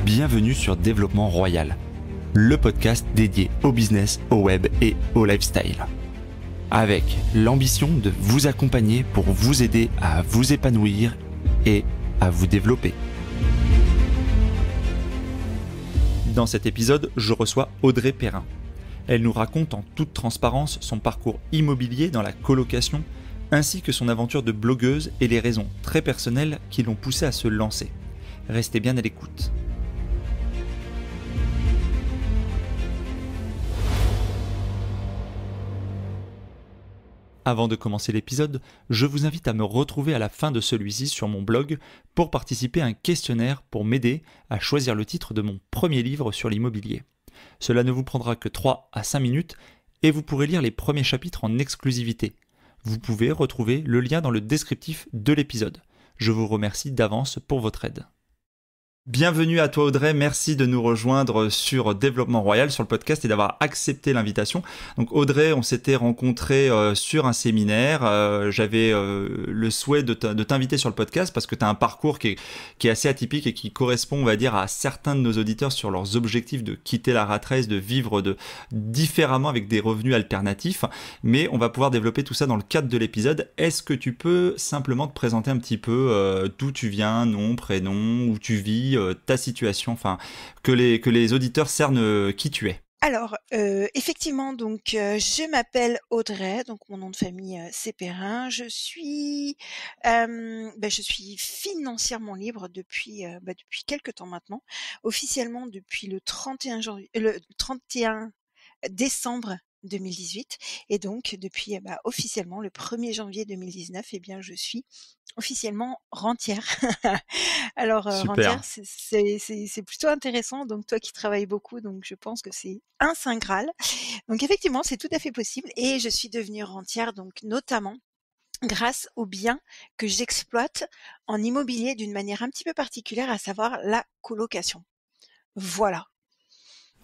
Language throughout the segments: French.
Bienvenue sur Développement Royal, le podcast dédié au business, au web et au lifestyle. Avec l'ambition de vous accompagner pour vous aider à vous épanouir et à vous développer. Dans cet épisode, je reçois Audrey Perrin. Elle nous raconte en toute transparence son parcours immobilier dans la colocation, ainsi que son aventure de blogueuse et les raisons très personnelles qui l'ont poussée à se lancer. Restez bien à l'écoute. Avant de commencer l'épisode, je vous invite à me retrouver à la fin de celui-ci sur mon blog pour participer à un questionnaire pour m'aider à choisir le titre de mon premier livre sur l'immobilier. Cela ne vous prendra que 3 à 5 minutes et vous pourrez lire les premiers chapitres en exclusivité. Vous pouvez retrouver le lien dans le descriptif de l'épisode. Je vous remercie d'avance pour votre aide. Bienvenue à toi Audrey, merci de nous rejoindre sur Développement Royal, sur le podcast et d'avoir accepté l'invitation. Donc Audrey, on s'était rencontrés sur un séminaire, j'avais le souhait de t'inviter sur le podcast parce que tu as un parcours qui est assez atypique et qui correspond, on va dire, à certains de nos auditeurs sur leurs objectifs de quitter la rat race, de vivre différemment avec des revenus alternatifs. Mais on va pouvoir développer tout ça dans le cadre de l'épisode. Est-ce que tu peux simplement te présenter un petit peu d'où tu viens, nom, prénom, où tu vis, ta situation, enfin que les auditeurs cernent qui tu es. Alors, effectivement, donc je m'appelle Audrey, donc mon nom de famille c'est Perrin. Je suis financièrement libre depuis quelque temps maintenant, officiellement depuis le 31 décembre 2018 et donc depuis officiellement le 1er janvier 2019, je suis officiellement rentière. Alors rentière, Super. c'est plutôt intéressant. Donc toi qui travailles beaucoup, donc je pense que c'est un saint graal. Donc effectivement, c'est tout à fait possible et je suis devenue rentière donc notamment grâce aux biens que j'exploite en immobilier d'une manière un petit peu particulière, à savoir la colocation. Voilà.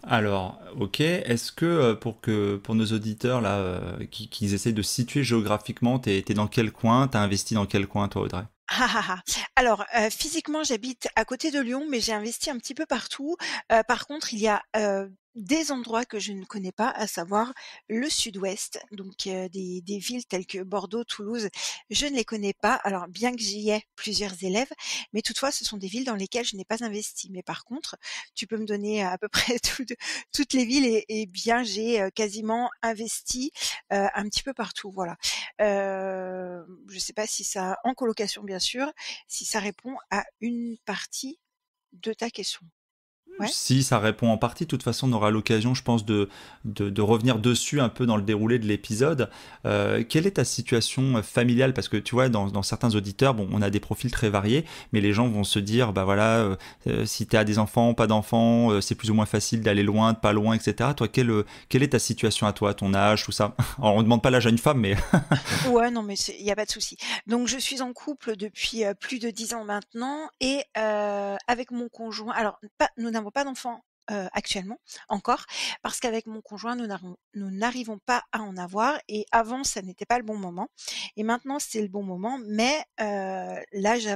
Alors, ok, est-ce que pour nos auditeurs là, qu'ils essayent de se situer géographiquement, t'es dans quel coin, t'as investi dans quel coin toi Audrey? Ah, ah, ah. Alors, physiquement, j'habite à côté de Lyon, mais j'ai investi un petit peu partout. Par contre, il y a des endroits que je ne connais pas, à savoir le sud-ouest, donc des villes telles que Bordeaux, Toulouse, je ne les connais pas. Alors, bien que j'y ai plusieurs élèves, mais toutefois, ce sont des villes dans lesquelles je n'ai pas investi. Mais par contre, tu peux me donner à peu près toutes les villes et bien, j'ai quasiment investi un petit peu partout. Voilà. Je ne sais pas si ça, en colocation bien sûr, si ça répond à une partie de ta question. Ouais. Si ça répond en partie, de toute façon, on aura l'occasion, je pense, de revenir dessus un peu dans le déroulé de l'épisode. Quelle est ta situation familiale? Parce que tu vois, dans certains auditeurs, bon, on a des profils très variés, mais les gens vont se dire, bah voilà, si tu as des enfants, pas d'enfants, c'est plus ou moins facile d'aller loin, de pas loin, etc. Toi, quelle est ta situation à toi, ton âge, tout ça? Alors, on ne demande pas l'âge à une femme, mais... Ouais, non, mais il n'y a pas de souci. Donc, je suis en couple depuis plus de 10 ans maintenant et avec mon conjoint. Alors, nous n'avons pas d'enfants actuellement, encore, parce qu'avec mon conjoint, nous n'arrivons pas à en avoir. Et avant, ça n'était pas le bon moment. Et maintenant, c'est le bon moment. Mais l'âge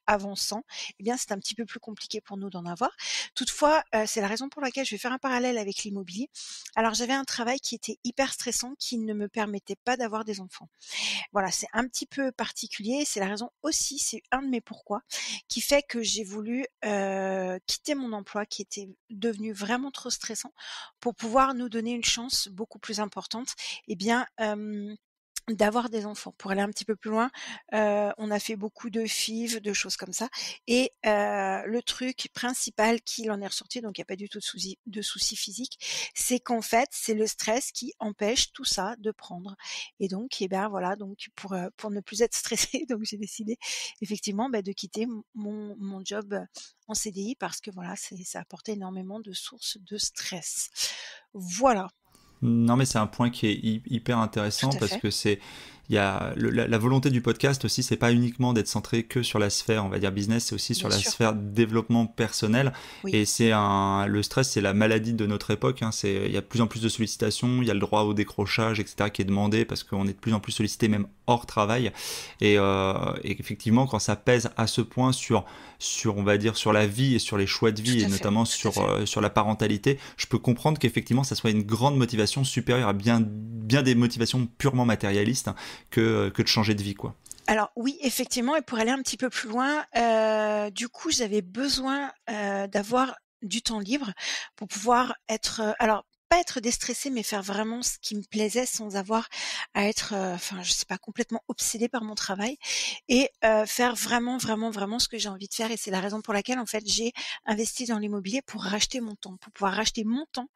avançant, eh bien, c'est un petit peu plus compliqué pour nous d'en avoir. Toutefois, c'est la raison pour laquelle je vais faire un parallèle avec l'immobilier. Alors, j'avais un travail qui était hyper stressant, qui ne me permettait pas d'avoir des enfants. Voilà, c'est un petit peu particulier. C'est la raison aussi, c'est un de mes pourquoi, qui fait que j'ai voulu quitter mon emploi qui était devenu vraiment trop stressant pour pouvoir nous donner une chance beaucoup plus importante. Eh bien, d'avoir des enfants. Pour aller un petit peu plus loin, on a fait beaucoup de FIV, de choses comme ça et le truc principal qu'il en est ressorti, donc il y a pas du tout de soucis physiques, c'est qu'en fait, c'est le stress qui empêche tout ça de prendre et donc voilà, donc pour ne plus être stressée, donc j'ai décidé effectivement, de quitter mon job en CDI parce que voilà, ça apportait énormément de sources de stress. Voilà, Non, mais c'est un point qui est hyper tout intéressant à parce fait. que il y a la volonté du podcast aussi, c'est pas uniquement d'être centré que sur la sphère, on va dire business, c'est aussi sur Bien la sûr. sphère développement personnel. Oui. Et le stress, c'est la maladie de notre époque. Hein. Il y a de plus en plus de sollicitations, il y a le droit au décrochage, etc., qui est demandé parce qu'on est de plus en plus sollicité, même hors travail. Et effectivement, quand ça pèse à ce point on va dire, sur la vie et sur les choix de vie, Tout et à fait. notamment Tout à fait. sur la parentalité, je peux comprendre qu'effectivement, ça soit une grande motivation supérieure à bien des motivations purement matérialistes, hein, que de changer de vie, quoi. Alors oui, effectivement, et pour aller un petit peu plus loin, du coup, j'avais besoin, d'avoir du temps libre pour pouvoir être, alors pas être déstressée, mais faire vraiment ce qui me plaisait sans avoir à être, enfin, je sais pas, complètement obsédée par mon travail et faire vraiment, vraiment, vraiment ce que j'ai envie de faire et c'est la raison pour laquelle, en fait, j'ai investi dans l'immobilier pour racheter mon temps, pour pouvoir racheter mon temps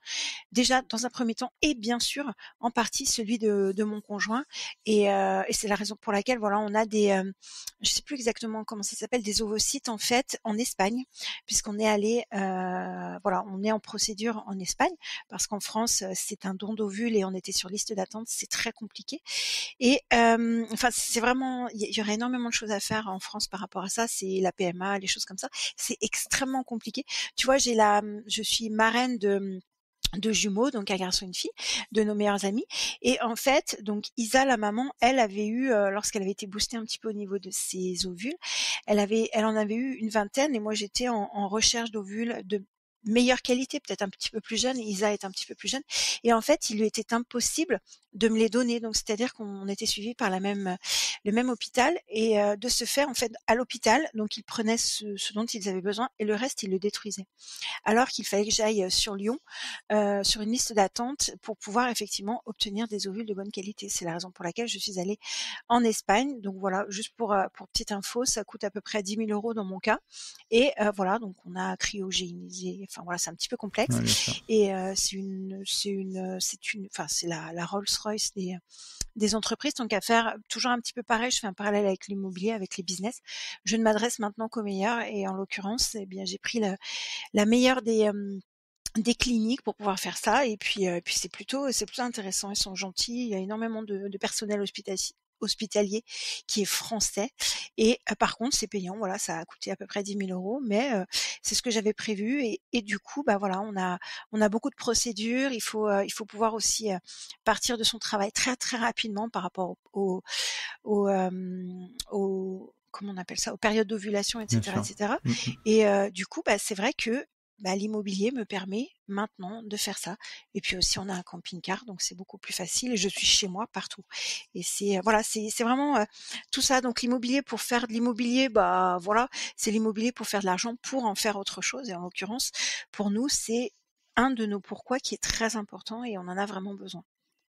déjà dans un premier temps et bien sûr en partie celui de mon conjoint et c'est la raison pour laquelle voilà on a des je sais plus exactement comment ça s'appelle des ovocytes en fait en Espagne puisqu'on est allé voilà on est en procédure en Espagne parce qu'en France c'est un don d'ovules et on était sur liste d'attente c'est très compliqué et enfin c'est vraiment il y aurait énormément de choses à faire en France par rapport à ça c'est la PMA les choses comme ça c'est extrêmement compliqué tu vois je suis marraine de jumeaux, donc un garçon et une fille, de nos meilleurs amis. Et en fait, donc Isa, la maman, elle avait eu, lorsqu'elle avait été boostée un petit peu au niveau de ses ovules, elle en avait eu une vingtaine et moi j'étais en recherche d'ovules de meilleure qualité, peut-être un petit peu plus jeune, Isa est un petit peu plus jeune. Et en fait, il lui était impossible de me les donner. Donc, c'est-à-dire qu'on était suivis par le même hôpital et de ce fait, en fait, à l'hôpital, donc ils prenaient ce dont ils avaient besoin et le reste, ils le détruisaient alors qu'il fallait que j'aille sur Lyon, sur une liste d'attente pour pouvoir effectivement obtenir des ovules de bonne qualité. C'est la raison pour laquelle je suis allée en Espagne. Donc voilà, juste pour petite info, ça coûte à peu près 10 000 € dans mon cas. Et voilà, donc on a cryogénisé. Enfin voilà, c'est un petit peu complexe. Ouais, bien sûr. Et enfin c'est la Rolls-Royce des entreprises. Donc à faire toujours un petit peu pareil, je fais un parallèle avec l'immobilier, avec les business. Je ne m'adresse maintenant qu'aux meilleurs et en l'occurrence, eh bien j'ai pris la meilleure des cliniques pour pouvoir faire ça et puis c'est plutôt intéressant. Ils sont gentils. Il y a énormément de personnel hospitalier qui est français et par contre c'est payant. Voilà, ça a coûté à peu près 10 000 €, mais c'est ce que j'avais prévu et du coup bah voilà on a beaucoup de procédures. Il faut pouvoir aussi partir de son travail très très rapidement par rapport au comment on appelle ça, aux périodes d'ovulation, Bien etc., sûr. etc. Mm. Et du coup, bah, c'est vrai que bah, l'immobilier me permet maintenant de faire ça. Et puis aussi, on a un camping-car, donc c'est beaucoup plus facile. Et je suis chez moi partout. Et c'est voilà, c'est vraiment tout ça. Donc l'immobilier pour faire de l'immobilier, bah voilà, c'est l'immobilier pour faire de l'argent, pour en faire autre chose. Et en l'occurrence, pour nous, c'est un de nos pourquoi qui est très important et on en a vraiment besoin.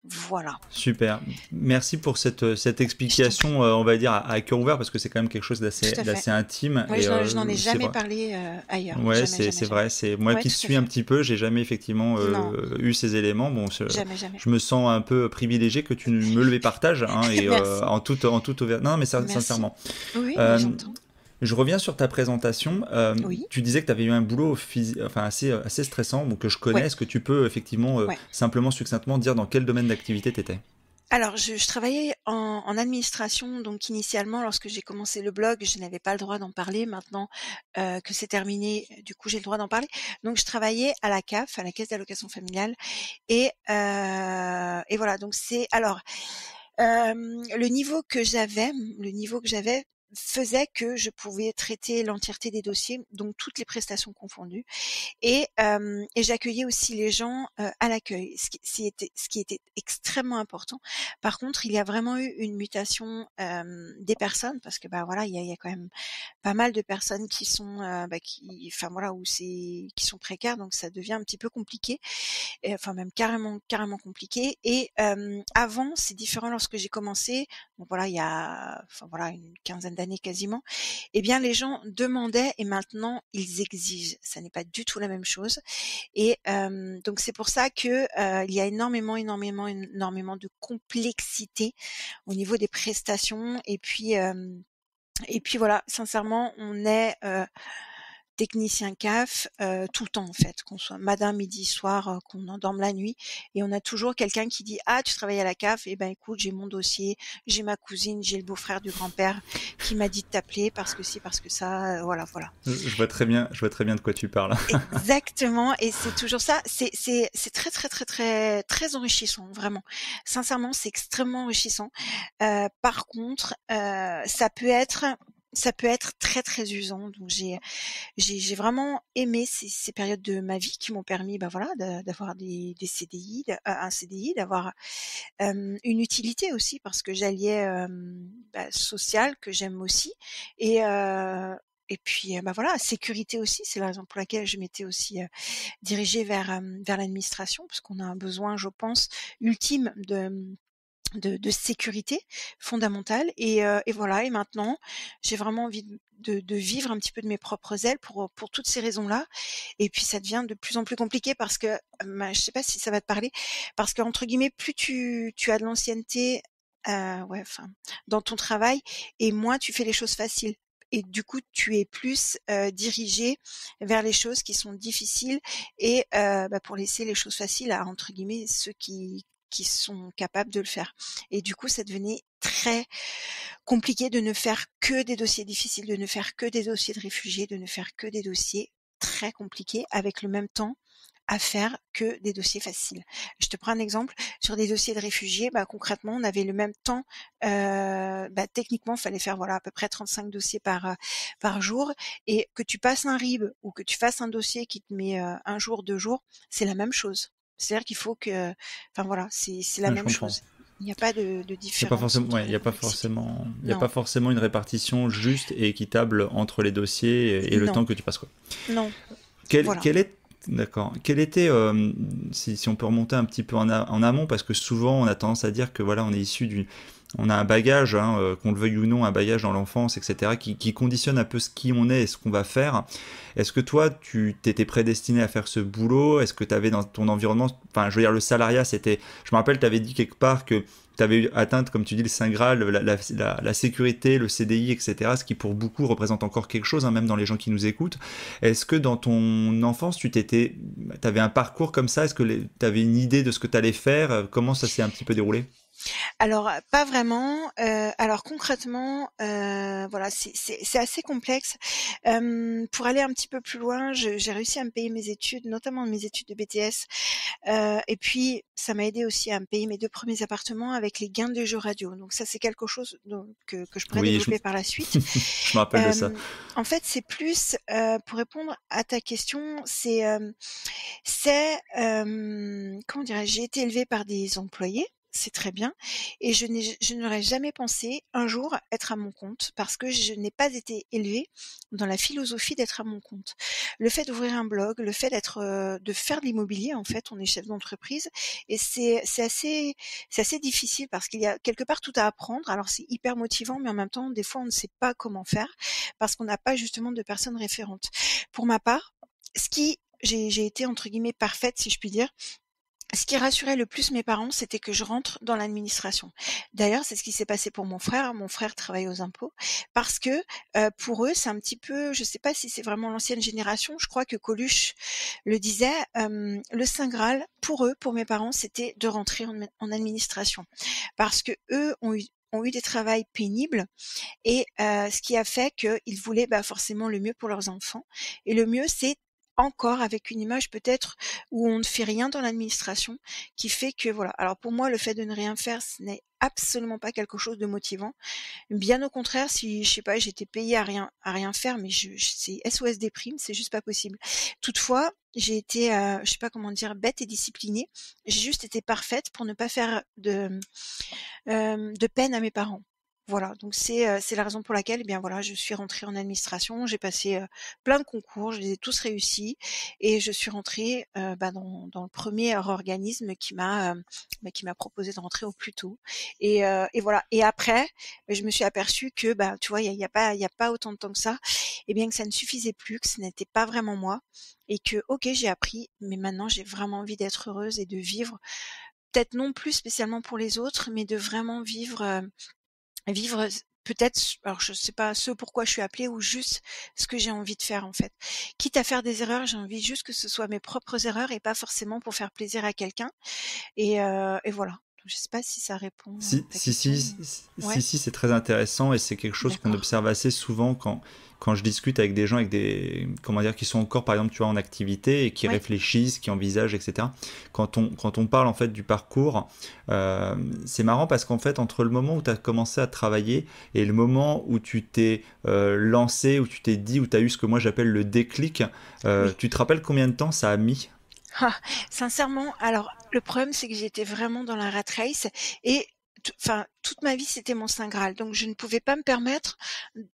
Voilà, Super. Merci pour cette je t'en prie. explication, on va dire, à cœur ouvert, parce que c'est quand même quelque chose Tout à fait. d'assez intime. Oui, Et je n'en ai c'est jamais vrai. parlé ailleurs. Ouais, Jamais, jamais, c'est jamais. vrai. C'est moi Ouais, qui te tout à suis un fait. petit peu, j'ai jamais effectivement Non, eu ces éléments. Bon, jamais, jamais. je me sens un peu privilégié que tu me le partages, hein, et Merci. en toute ouverture. Non, mais Merci. sincèrement. Oui, mais Euh, j'entends. je reviens sur ta présentation. Oui. Tu disais que tu avais eu un boulot enfin, assez stressant, bon, que je connais. Ouais, Est-ce que tu peux effectivement ouais. simplement, succinctement dire dans quel domaine d'activité tu étais? Alors, je travaillais en administration, donc initialement, lorsque j'ai commencé le blog, je n'avais pas le droit d'en parler. Maintenant que c'est terminé, du coup, j'ai le droit d'en parler. Donc, je travaillais à la CAF, à la Caisse d'allocation familiale, et voilà. Donc, c'est alors le niveau que j'avais faisait que je pouvais traiter l'entièreté des dossiers, donc toutes les prestations confondues. Et j'accueillais aussi les gens à l'accueil, ce qui était extrêmement important. Par contre, il y a vraiment eu une mutation des personnes parce que bah voilà, il y a quand même pas mal de personnes qui sont bah, qui, enfin voilà, qui sont précaires, donc ça devient un petit peu compliqué, et, enfin même carrément compliqué. Et avant, c'est différent lorsque j'ai commencé. Donc voilà, il y a, enfin voilà, une quinzaine d'années quasiment eh bien, les gens demandaient et maintenant ils exigent. Ça n'est pas du tout la même chose. Et donc c'est pour ça que il y a énormément de complexité au niveau des prestations. Et puis voilà, sincèrement, on est technicien CAF tout le temps en fait, qu'on soit matin, midi, soir, qu'on endorme la nuit, et on a toujours quelqu'un qui dit: «Ah, tu travailles à la CAF? Eh ben écoute, j'ai mon dossier, j'ai ma cousine, j'ai le beau-frère du grand-père qui m'a dit de t'appeler parce que ci, parce que ça, voilà, voilà». Je vois très bien, de quoi tu parles. Exactement, et c'est toujours ça. C'est très, très, très, très, très enrichissant, vraiment. Sincèrement, c'est extrêmement enrichissant. Par contre, ça peut être très, très usant. Donc j'ai vraiment aimé ces périodes de ma vie qui m'ont permis, bah, voilà, d'avoir des CDI, un CDI, d'avoir, une utilité aussi parce que j'alliais, bah, social que j'aime aussi, et et puis, bah, voilà, sécurité aussi. C'est la raison pour laquelle je m'étais aussi, dirigée vers l'administration, parce qu'on a un besoin, je pense, ultime de sécurité fondamentale, et voilà. Et maintenant, j'ai vraiment envie de vivre un petit peu de mes propres ailes pour toutes ces raisons-là. Et puis ça devient de plus en plus compliqué parce que, je sais pas si ça va te parler, parce que entre guillemets, plus tu as de l'ancienneté, ouais, enfin, dans ton travail, et moins tu fais les choses faciles. Et du coup, tu es plus, dirigé vers les choses qui sont difficiles, et bah, pour laisser les choses faciles à, entre guillemets, ceux qui sont capables de le faire. Et du coup, ça devenait très compliqué de ne faire que des dossiers difficiles, de ne faire que des dossiers de réfugiés, de ne faire que des dossiers très compliqués avec le même temps à faire que des dossiers faciles. Je te prends un exemple. Sur des dossiers de réfugiés, bah, concrètement, on avait le même temps. Bah, techniquement, il fallait faire, voilà, à peu près 35 dossiers par jour. Et que tu passes un RIB ou que tu fasses un dossier qui te met un jour, 2 jours, c'est la même chose. C'est-à-dire qu'il faut que, enfin voilà, c'est la Ouais, je même comprends. chose. Il n'y a pas de Il n'y a pas différence forcément, entre ouais, la complexité. il y a Non, pas forcément une répartition juste et équitable entre les dossiers et le non, temps que tu passes, quoi. non. Quel, Voilà. quel est, d'accord. Quel était, si on peut remonter un petit peu en amont, parce que souvent on a tendance à dire que voilà, on est issu on a un bagage, hein, qu'on le veuille ou non, un bagage dans l'enfance, etc., qui conditionne un peu ce qui on est et ce qu'on va faire. Est-ce que toi, tu t'étais prédestiné à faire ce boulot? Est-ce que tu avais dans ton environnement, enfin, je veux dire, le salariat, c'était, je me rappelle, tu avais dit quelque part que tu avais atteint, comme tu dis, le Saint Graal, la sécurité, le CDI, etc., ce qui pour beaucoup représente encore quelque chose, hein, même dans les gens qui nous écoutent. Est-ce que dans ton enfance, tu avais un parcours comme ça? Est-ce que tu avais une idée de ce que tu allais faire? Comment ça s'est un petit peu déroulé? Alors, pas vraiment. Alors concrètement, voilà, c'est assez complexe. Pour aller un petit peu plus loin, j'ai réussi à me payer mes études, notamment mes études de BTS. Et puis, ça m'a aidé aussi à me payer mes 2 premiers appartements avec les gains de jeux radio. Donc ça, c'est quelque chose donc que je pourrais Oui, développer par la suite. je me rappelle de ça. En fait, c'est plus, pour répondre à ta question, comment dirais-je? J'ai été élevée par des employés, c'est très bien, et je n'aurais jamais pensé un jour être à mon compte parce que je n'ai pas été élevée dans la philosophie d'être à mon compte. Le fait d'ouvrir un blog, le fait de faire de l'immobilier, en fait, on est chef d'entreprise, et c'est assez difficile parce qu'il y a quelque part tout à apprendre. Alors c'est hyper motivant, mais en même temps, des fois, on ne sait pas comment faire parce qu'on n'a pas justement de personnes référentes. Pour ma part, j'ai été entre guillemets «parfaite» si je puis dire. Ce qui rassurait le plus mes parents, c'était que je rentre dans l'administration. D'ailleurs, c'est ce qui s'est passé pour mon frère. Mon frère travaille aux impôts parce que, pour eux, c'est un petit peu, je sais pas si c'est vraiment l'ancienne génération, je crois que Coluche le disait, le saint graal pour eux, pour mes parents, c'était de rentrer en administration. Parce qu'eux ont eu des travails pénibles, et ce qui a fait qu'ils voulaient, bah, forcément le mieux pour leurs enfants, et le mieux, c'est encore avec une image peut-être où on ne fait rien dans l'administration, qui fait que voilà. Alors pour moi, le fait de ne rien faire, ce n'est absolument pas quelque chose de motivant. Bien au contraire, si je sais pas, j'étais payée à rien faire, mais c'est SOS déprime, c'est juste pas possible. Toutefois, j'ai été, je sais pas comment dire, bête et disciplinée. J'ai juste été parfaite pour ne pas faire de peine à mes parents. Voilà, donc c'est la raison pour laquelle, eh bien voilà, je suis rentrée en administration. J'ai passé, plein de concours, je les ai tous réussis, et je suis rentrée, bah, dans le premier organisme qui m'a proposé de rentrer au plus tôt, et voilà. Et après, je me suis aperçue que, bah, tu vois, il y a pas autant de temps que ça, et bien que ça ne suffisait plus, que ce n'était pas vraiment moi, et que OK, j'ai appris, mais maintenant j'ai vraiment envie d'être heureuse et de vivre, peut-être non plus spécialement pour les autres, mais de vraiment vivre peut-être, alors je sais pas ce pourquoi je suis appelée ou juste ce que j'ai envie de faire en fait. Quitte à faire des erreurs, j'ai envie juste que ce soit mes propres erreurs et pas forcément pour faire plaisir à quelqu'un. Et voilà. Donc, je sais pas si ça répond Si, à ta si, question. si, si, Ouais, si, c'est très intéressant et c'est quelque chose qu'on d'accord. observe assez souvent quand je discute avec des gens avec des, comment dire, qui sont encore, par exemple, tu vois, en activité et qui Ouais, réfléchissent, qui envisagent, etc. Quand on parle, en fait, du parcours, euh, c'est marrant parce qu'en fait, entre le moment où tu as commencé à travailler et le moment où tu t'es lancé, où tu t'es dit, où tu as eu ce que moi j'appelle le déclic, oui. tu te rappelles combien de temps ça a mis? Ah, sincèrement, alors le problème c'est que j'étais vraiment dans la rat race et enfin toute ma vie c'était mon saint graal. Donc je ne pouvais pas me permettre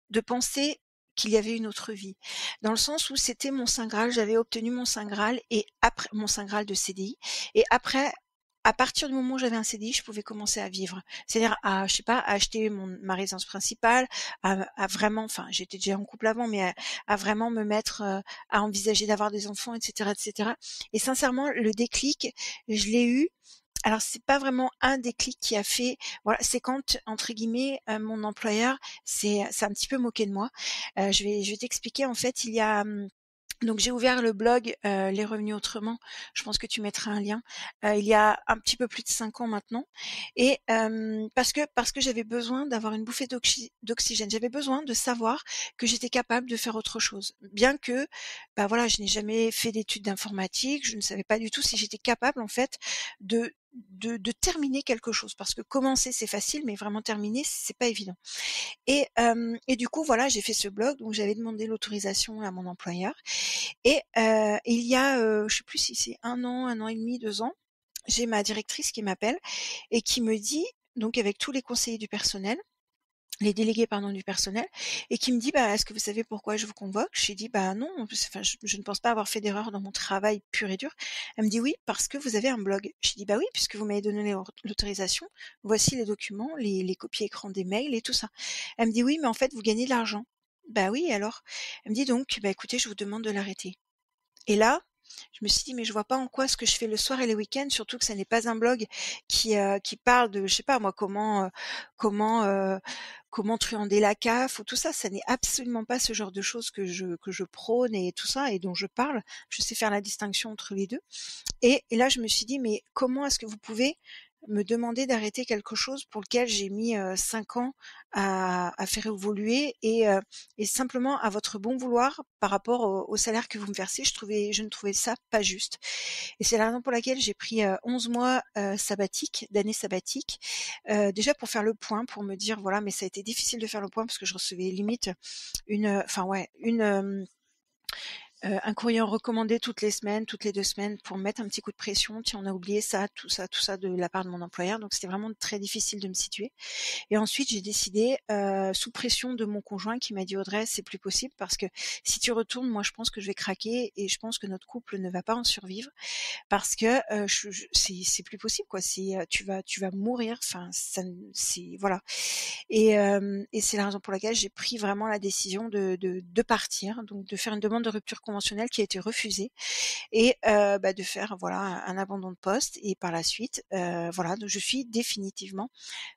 de penser qu'il y avait une autre vie. Dans le sens où c'était mon saint graal, j'avais obtenu mon saint graal et après mon saint graal de CDI et après à partir du moment où j'avais un CDI, je pouvais commencer à vivre. C'est-à-dire à, je sais pas, à acheter ma résidence principale, à vraiment, enfin, j'étais déjà en couple avant, mais à vraiment me mettre, à envisager d'avoir des enfants, etc., etc. Et sincèrement, le déclic, je l'ai eu. Alors c'est pas vraiment un déclic qui a fait, voilà, c'est quand entre guillemets mon employeur s'est un petit peu moqué de moi. Je vais t'expliquer en fait, il y a donc j'ai ouvert le blog Les Revenus Autrement. Je pense que tu mettras un lien. Il y a un petit peu plus de 5 ans maintenant, et parce que j'avais besoin d'avoir une bouffée d'oxygène. J'avais besoin de savoir que j'étais capable de faire autre chose. Bien que, bah voilà, je n'ai jamais fait d'études d'informatique, je ne savais pas du tout si j'étais capable en fait de terminer quelque chose. Parce que commencer c'est facile, mais vraiment terminer c'est pas évident. Et du coup voilà, j'ai fait ce blog, donc j'avais demandé l'autorisation à mon employeur. Et il y a, je sais plus si c'est 1 an et demi, 2 ans, j'ai ma directrice qui m'appelle et qui me dit, donc avec tous les conseillers du personnel, les délégués pardon du personnel, et qui me dit: «Bah, est-ce que vous savez pourquoi je vous convoque?» J'ai dit: «Bah non, enfin je ne pense pas avoir fait d'erreur dans mon travail pur et dur». Elle me dit: «Oui, parce que vous avez un blog». J'ai dit: «Bah oui, puisque vous m'avez donné l'autorisation, voici les documents, les copies écran des mails et tout ça». Elle me dit: «Oui, mais en fait vous gagnez de l'argent». «Bah oui, alors?» Elle me dit donc: «Bah écoutez, je vous demande de l'arrêter». Et là, je me suis dit: «Mais je vois pas en quoi ce que je fais le soir et les week-ends, surtout que ça n'est pas un blog qui parle de, je sais pas moi, comment, heu, comment truander la CAF ou tout ça. Ça n'est absolument pas ce genre de choses que je prône et tout ça et dont je parle. Je sais faire la distinction entre les 2. Et là, je me suis dit: «Mais comment est-ce que vous pouvez me demander d'arrêter quelque chose pour lequel j'ai mis 5 ans à faire évoluer et simplement à votre bon vouloir par rapport au salaire que vous me versez?» Je ne trouvais ça pas juste. Et c'est la raison pour laquelle j'ai pris 11 mois sabbatiques, d'années sabbatiques, déjà pour faire le point, pour me dire voilà, mais ça a été difficile de faire le point parce que je recevais limite enfin ouais, un courrier recommandé toutes les semaines, toutes les 2 semaines pour me mettre un petit coup de pression. Tiens, on a oublié ça, tout ça de la part de mon employeur. Donc c'était vraiment très difficile de me situer. Et ensuite, j'ai décidé, sous pression de mon conjoint qui m'a dit: «Audrey, c'est plus possible parce que si tu retournes, moi je pense que je vais craquer et je pense que notre couple ne va pas en survivre parce que c'est plus possible quoi. Tu vas mourir. Enfin, ça, c'est voilà.» Et c'est la raison pour laquelle j'ai pris vraiment la décision de partir, donc de faire une demande de rupture conventionnelle qui a été refusée et bah, de faire voilà un abandon de poste et par la suite voilà, donc je suis définitivement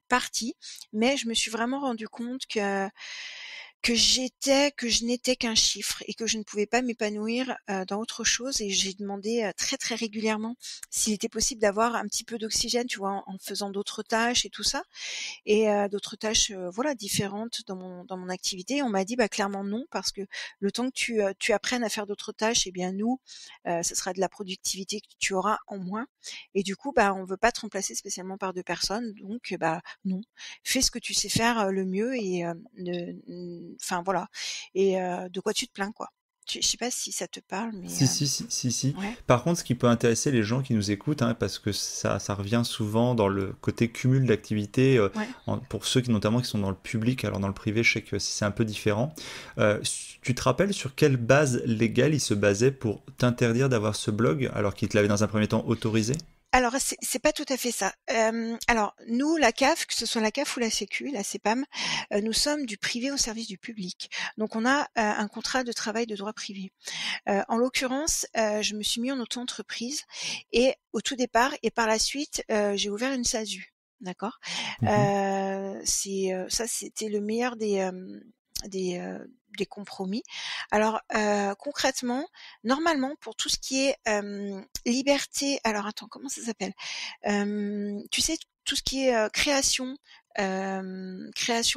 partie. Mais je me suis vraiment rendu compte que je n'étais qu'un chiffre et que je ne pouvais pas m'épanouir dans autre chose. Et j'ai demandé très très régulièrement s'il était possible d'avoir un petit peu d'oxygène, tu vois, en faisant d'autres tâches et tout ça, et d'autres tâches voilà différentes dans mon activité. On m'a dit bah clairement non, parce que le temps que tu apprennes à faire d'autres tâches, et bien nous ce sera de la productivité que tu auras en moins, et du coup bah on veut pas te remplacer spécialement par 2 personnes, donc bah non, fais ce que tu sais faire le mieux et enfin voilà. Et de quoi tu te plains quoi. Je sais pas si ça te parle, mais Si, si, si, si, si. ouais, Par contre, ce qui peut intéresser les gens qui nous écoutent, hein, parce que ça revient souvent dans le côté cumul d'activités, ouais. pour ceux qui notamment qui sont dans le public, alors dans le privé, je sais que c'est un peu différent. Tu te rappelles sur quelle base légale il se basait pour t'interdire d'avoir ce blog, alors qu'il te l'avait dans un premier temps autorisé? Alors c'est pas tout à fait ça. Alors nous, la CAF, que ce soit la CAF ou la Sécu, la CEPAM, nous sommes du privé au service du public. Donc on a un contrat de travail de droit privé. En l'occurrence, je me suis mis en auto-entreprise et au tout départ et par la suite, j'ai ouvert une SASU. d'accord? Mhm. Ça, c'était le meilleur des, des compromis. Alors, concrètement, normalement, pour tout ce qui est, liberté alors attends, comment ça s'appelle? Tu sais, tout ce qui est, création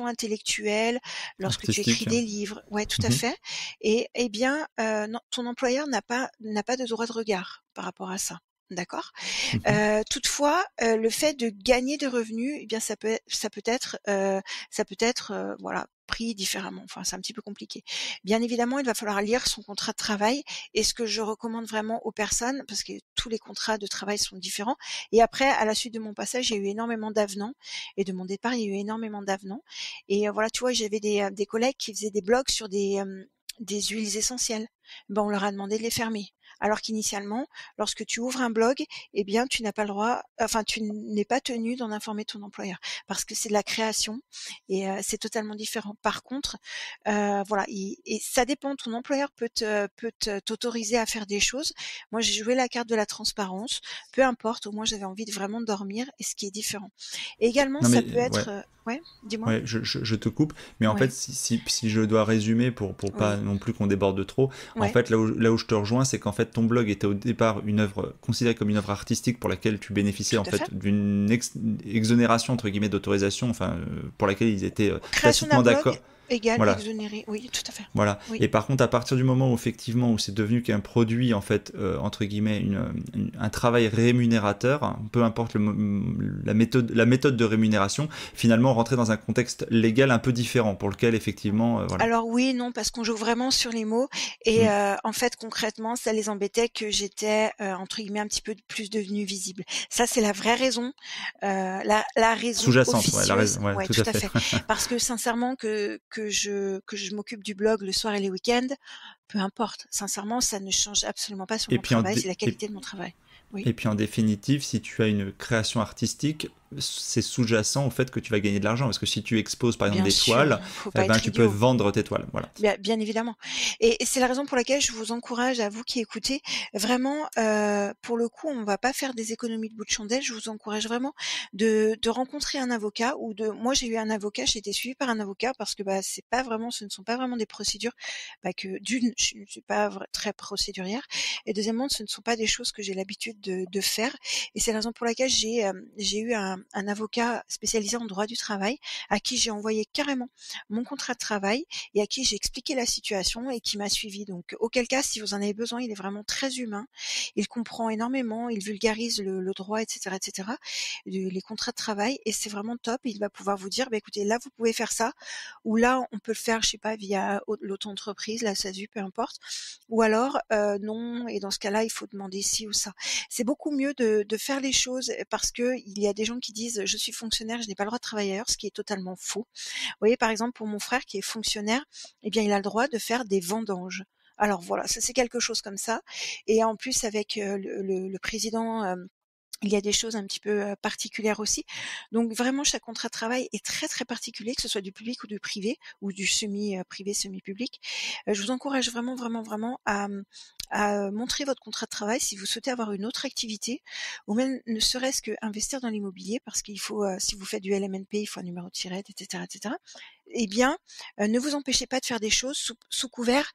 intellectuelle, lorsque tu écris Artistique. des livres ouais, tout à Mhm. fait et bien, non, ton employeur n'a pas de droit de regard par rapport à ça, d'accord? Mhm. Toutefois, le fait de gagner des revenus, eh bien ça peut être, voilà, pris différemment. Enfin, c'est un petit peu compliqué. Bien évidemment, il va falloir lire son contrat de travail et ce que je recommande vraiment aux personnes, parce que tous les contrats de travail sont différents et après, à la suite de mon passage, il y a eu énormément d'avenants et de mon départ, il y a eu énormément d'avenants et voilà, tu vois, j'avais des collègues qui faisaient des blogs sur des huiles essentielles. Ben, on leur a demandé de les fermer. Alors qu'initialement, lorsque tu ouvres un blog, eh bien, tu n'as pas le droit, enfin, tu n'es pas tenu d'en informer ton employeur parce que c'est de la création et c'est totalement différent. Par contre, voilà, et ça dépend. Ton employeur t'autoriser à faire des choses. Moi, j'ai joué la carte de la transparence. Peu importe. Au moins, j'avais envie de vraiment dormir et ce qui est différent. Et également, Non ça mais peut ouais. être, ouais, dis-moi. Ouais, je te coupe, mais en fait, Ouais, si je dois résumer pour pas oui, non plus qu'on déborde trop, en ouais, fait, là où je te rejoins, c'est qu'en fait, ton blog était au départ une œuvre considérée comme une œuvre artistique pour laquelle tu bénéficiais tout en à fait. fait d'une exonération entre guillemets d'autorisation, enfin, pour laquelle ils étaient Création d'un tacitement blog d'accord. égale Voilà, exonéré. Oui, tout à fait. voilà. Oui. Et par contre, à partir du moment où effectivement où c'est devenu qu'un produit en fait entre guillemets un travail rémunérateur, hein, peu importe la méthode de rémunération, finalement rentrer dans un contexte légal un peu différent pour lequel effectivement voilà. Alors oui, non, parce qu'on joue vraiment sur les mots et Mm. en fait, concrètement, ça les embêtait que j'étais, entre guillemets, un petit peu plus devenue visible. Ça, c'est la vraie raison, la raison Sous-jacente, ouais, officieuse ouais, ouais, tout tout à à fait. fait. Parce que sincèrement que je m'occupe du blog le soir et les week-ends, peu importe. Sincèrement, ça ne change absolument pas sur et mon puis en travail, dé- c'est la et, qualité de mon travail. Oui. Et puis en définitive, si tu as une création artistique, c'est sous-jacent au fait que tu vas gagner de l'argent. Parce que si tu exposes par exemple Bien des sûr, toiles, faut eh pas ben, être tu peux idiot. vendre tes toiles. Voilà. Bien évidemment et c'est la raison pour laquelle je vous encourage à vous qui écoutez, vraiment, pour le coup, on va pas faire des économies de bout de chandelle. Je vous encourage vraiment de rencontrer un avocat ou de moi, j'ai eu un avocat, j'ai été suivie par un avocat parce que, bah, ce ne sont pas vraiment des procédures, bah, que d'une, je ne suis pas très procédurière et deuxièmement, ce ne sont pas des choses que j'ai l'habitude de faire et c'est la raison pour laquelle j'ai eu un avocat spécialisé en droit du travail à qui j'ai envoyé carrément mon contrat de travail et à qui j'ai expliqué la situation et qui m'a suivi. Donc, auquel cas, si vous en avez besoin, il est vraiment très humain. Il comprend énormément, il vulgarise le droit, etc., les contrats de travail, et c'est vraiment top. Il va pouvoir vous dire, bah, écoutez, là, vous pouvez faire ça, ou là, on peut le faire, je sais pas, via l'auto-entreprise, la SASU, peu importe. Ou alors, non, et dans ce cas-là, il faut demander ci ou ça. C'est beaucoup mieux de faire les choses parce que il y a des gens qui disent, je suis fonctionnaire, je n'ai pas le droit de travailler ailleurs, ce qui est totalement faux. Vous voyez, par exemple, pour mon frère qui est fonctionnaire, eh bien, il a le droit de faire des vendanges. Alors voilà, ça c'est quelque chose comme ça. Et en plus, avec le président, il y a des choses un petit peu particulières aussi. Donc vraiment, chaque contrat de travail est très très particulier, que ce soit du public ou du privé ou du semi-privé, semi-public. Je vous encourage vraiment, vraiment, vraiment à montrer votre contrat de travail si vous souhaitez avoir une autre activité ou même ne serait-ce que investir dans l'immobilier parce qu'il faut, si vous faites du LMNP, il faut un numéro de SIRET, etc., etc. Eh bien, ne vous empêchez pas de faire des choses sous couvert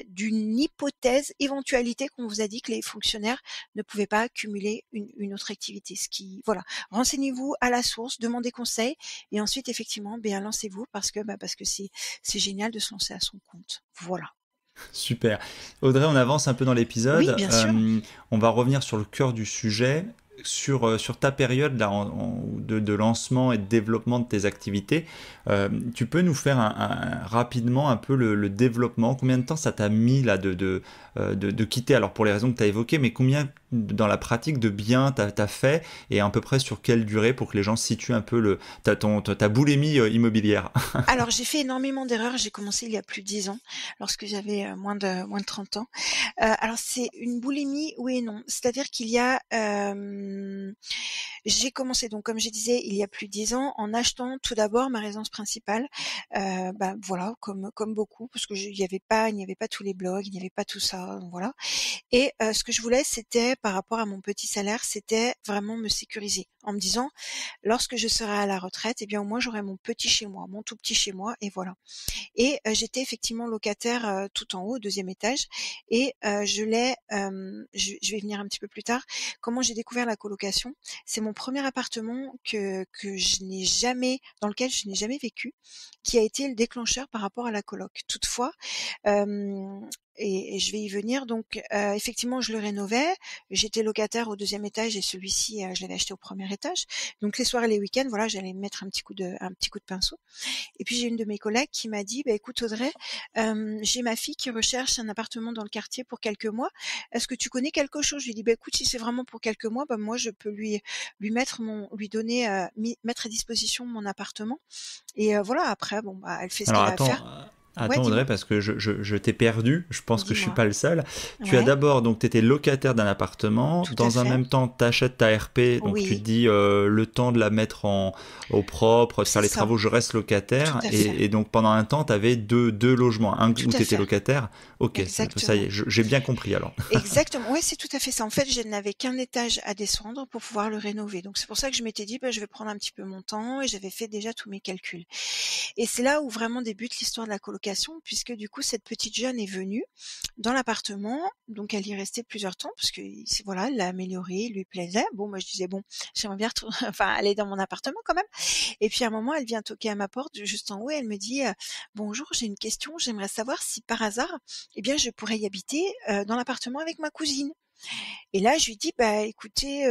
d'une hypothèse, éventualité qu'on vous a dit que les fonctionnaires ne pouvaient pas cumuler une autre activité. Ce qui, voilà, renseignez-vous à la source, demandez conseil et ensuite effectivement, bien lancez-vous parce que c'est génial de se lancer à son compte. Voilà. Super. Audrey, on avance un peu dans Oui, l'épisode. bien sûr. On va revenir sur le cœur du sujet, sur ta période là, de lancement et de développement de tes activités. Tu peux nous faire rapidement un peu le développement. Combien de temps ça t'a mis là de quitter, alors pour les raisons que tu as évoquées, mais combien dans la pratique de bien t'as fait et à peu près sur quelle durée pour que les gens situent un peu ta boulimie immobilière. Alors j'ai fait énormément d'erreurs. J'ai commencé il y a plus de 10 ans, lorsque j'avais moins de 30 ans. Alors c'est une boulimie, oui et non. C'est-à-dire qu'il y a, j'ai commencé donc comme je disais il y a plus de 10 ans en achetant tout d'abord ma résidence principale. Bah voilà comme beaucoup parce que il n'y avait pas tous les blogs, il n'y avait pas tout ça, donc voilà. Et ce que je voulais, c'était par rapport à mon petit salaire, c'était vraiment me sécuriser en me disant: «Lorsque je serai à la retraite, eh bien, au moins, j'aurai mon petit chez moi, mon tout petit chez moi et voilà». Et j'étais effectivement locataire, tout en haut, au 2e étage et je vais y venir un petit peu plus tard. Comment j'ai découvert la colocation? C'est mon premier appartement que je n'ai jamais dans lequel je n'ai jamais vécu, qui a été le déclencheur par rapport à la coloc. Toutefois, hem et je vais y venir donc effectivement, je le rénovais. J'étais locataire au 2e étage et celui-ci, je l'avais acheté au 1er étage. Donc les soirs et les week-ends, voilà, j'allais mettre un petit coup de pinceau. Et puis j'ai une de mes collègues qui m'a dit: «Bah, écoute Audrey, j'ai ma fille qui recherche un appartement dans le quartier pour quelques mois. Est-ce que tu connais quelque chose?» Je lui ai dit: «Bah, écoute, si c'est vraiment pour quelques mois, bah, moi je peux lui donner, mettre à disposition mon appartement» et voilà après bon, bah, elle fait ce Alors qu'elle a à attends, faire. Ouais, attends Audrey, dis-moi. parce que je t'ai perdu, je pense que je suis Dis-moi. pas le seul. Tu as Ouais, d'abord, donc tu étais locataire d'un appartement, tout à dans un fait. même temps tu achètes ta RP, donc tu te Oui, dis le temps de la mettre au propre, de faire c'est les ça, travaux, je reste tout locataire, à fait, et donc pendant un temps tu avais deux logements, un tout où à tu étais fait, locataire, ok, ça y exactement. est, j'ai bien compris alors. Exactement, ouais, c'est tout à fait ça. En fait, je n'avais qu'un étage à descendre pour pouvoir le rénover. Donc c'est pour ça que je m'étais dit: «Bah, je vais prendre un petit peu mon temps» et j'avais fait déjà tous mes calculs. Et c'est là où vraiment débute l'histoire de la colocation puisque du coup cette petite jeune est venue dans l'appartement, donc elle y restait plusieurs temps parce que c'est voilà, elle l'a amélioré, il lui plaisait. Bon, moi je disais: «Bon, j'aimerais bien enfin aller dans mon appartement quand même» et puis à un moment, elle vient toquer à ma porte juste en haut et elle me dit: «Bonjour, j'ai une question, j'aimerais savoir si par hasard, eh bien je pourrais y habiter, dans l'appartement avec ma cousine». Et là, je lui dis: «Bah, écoutez,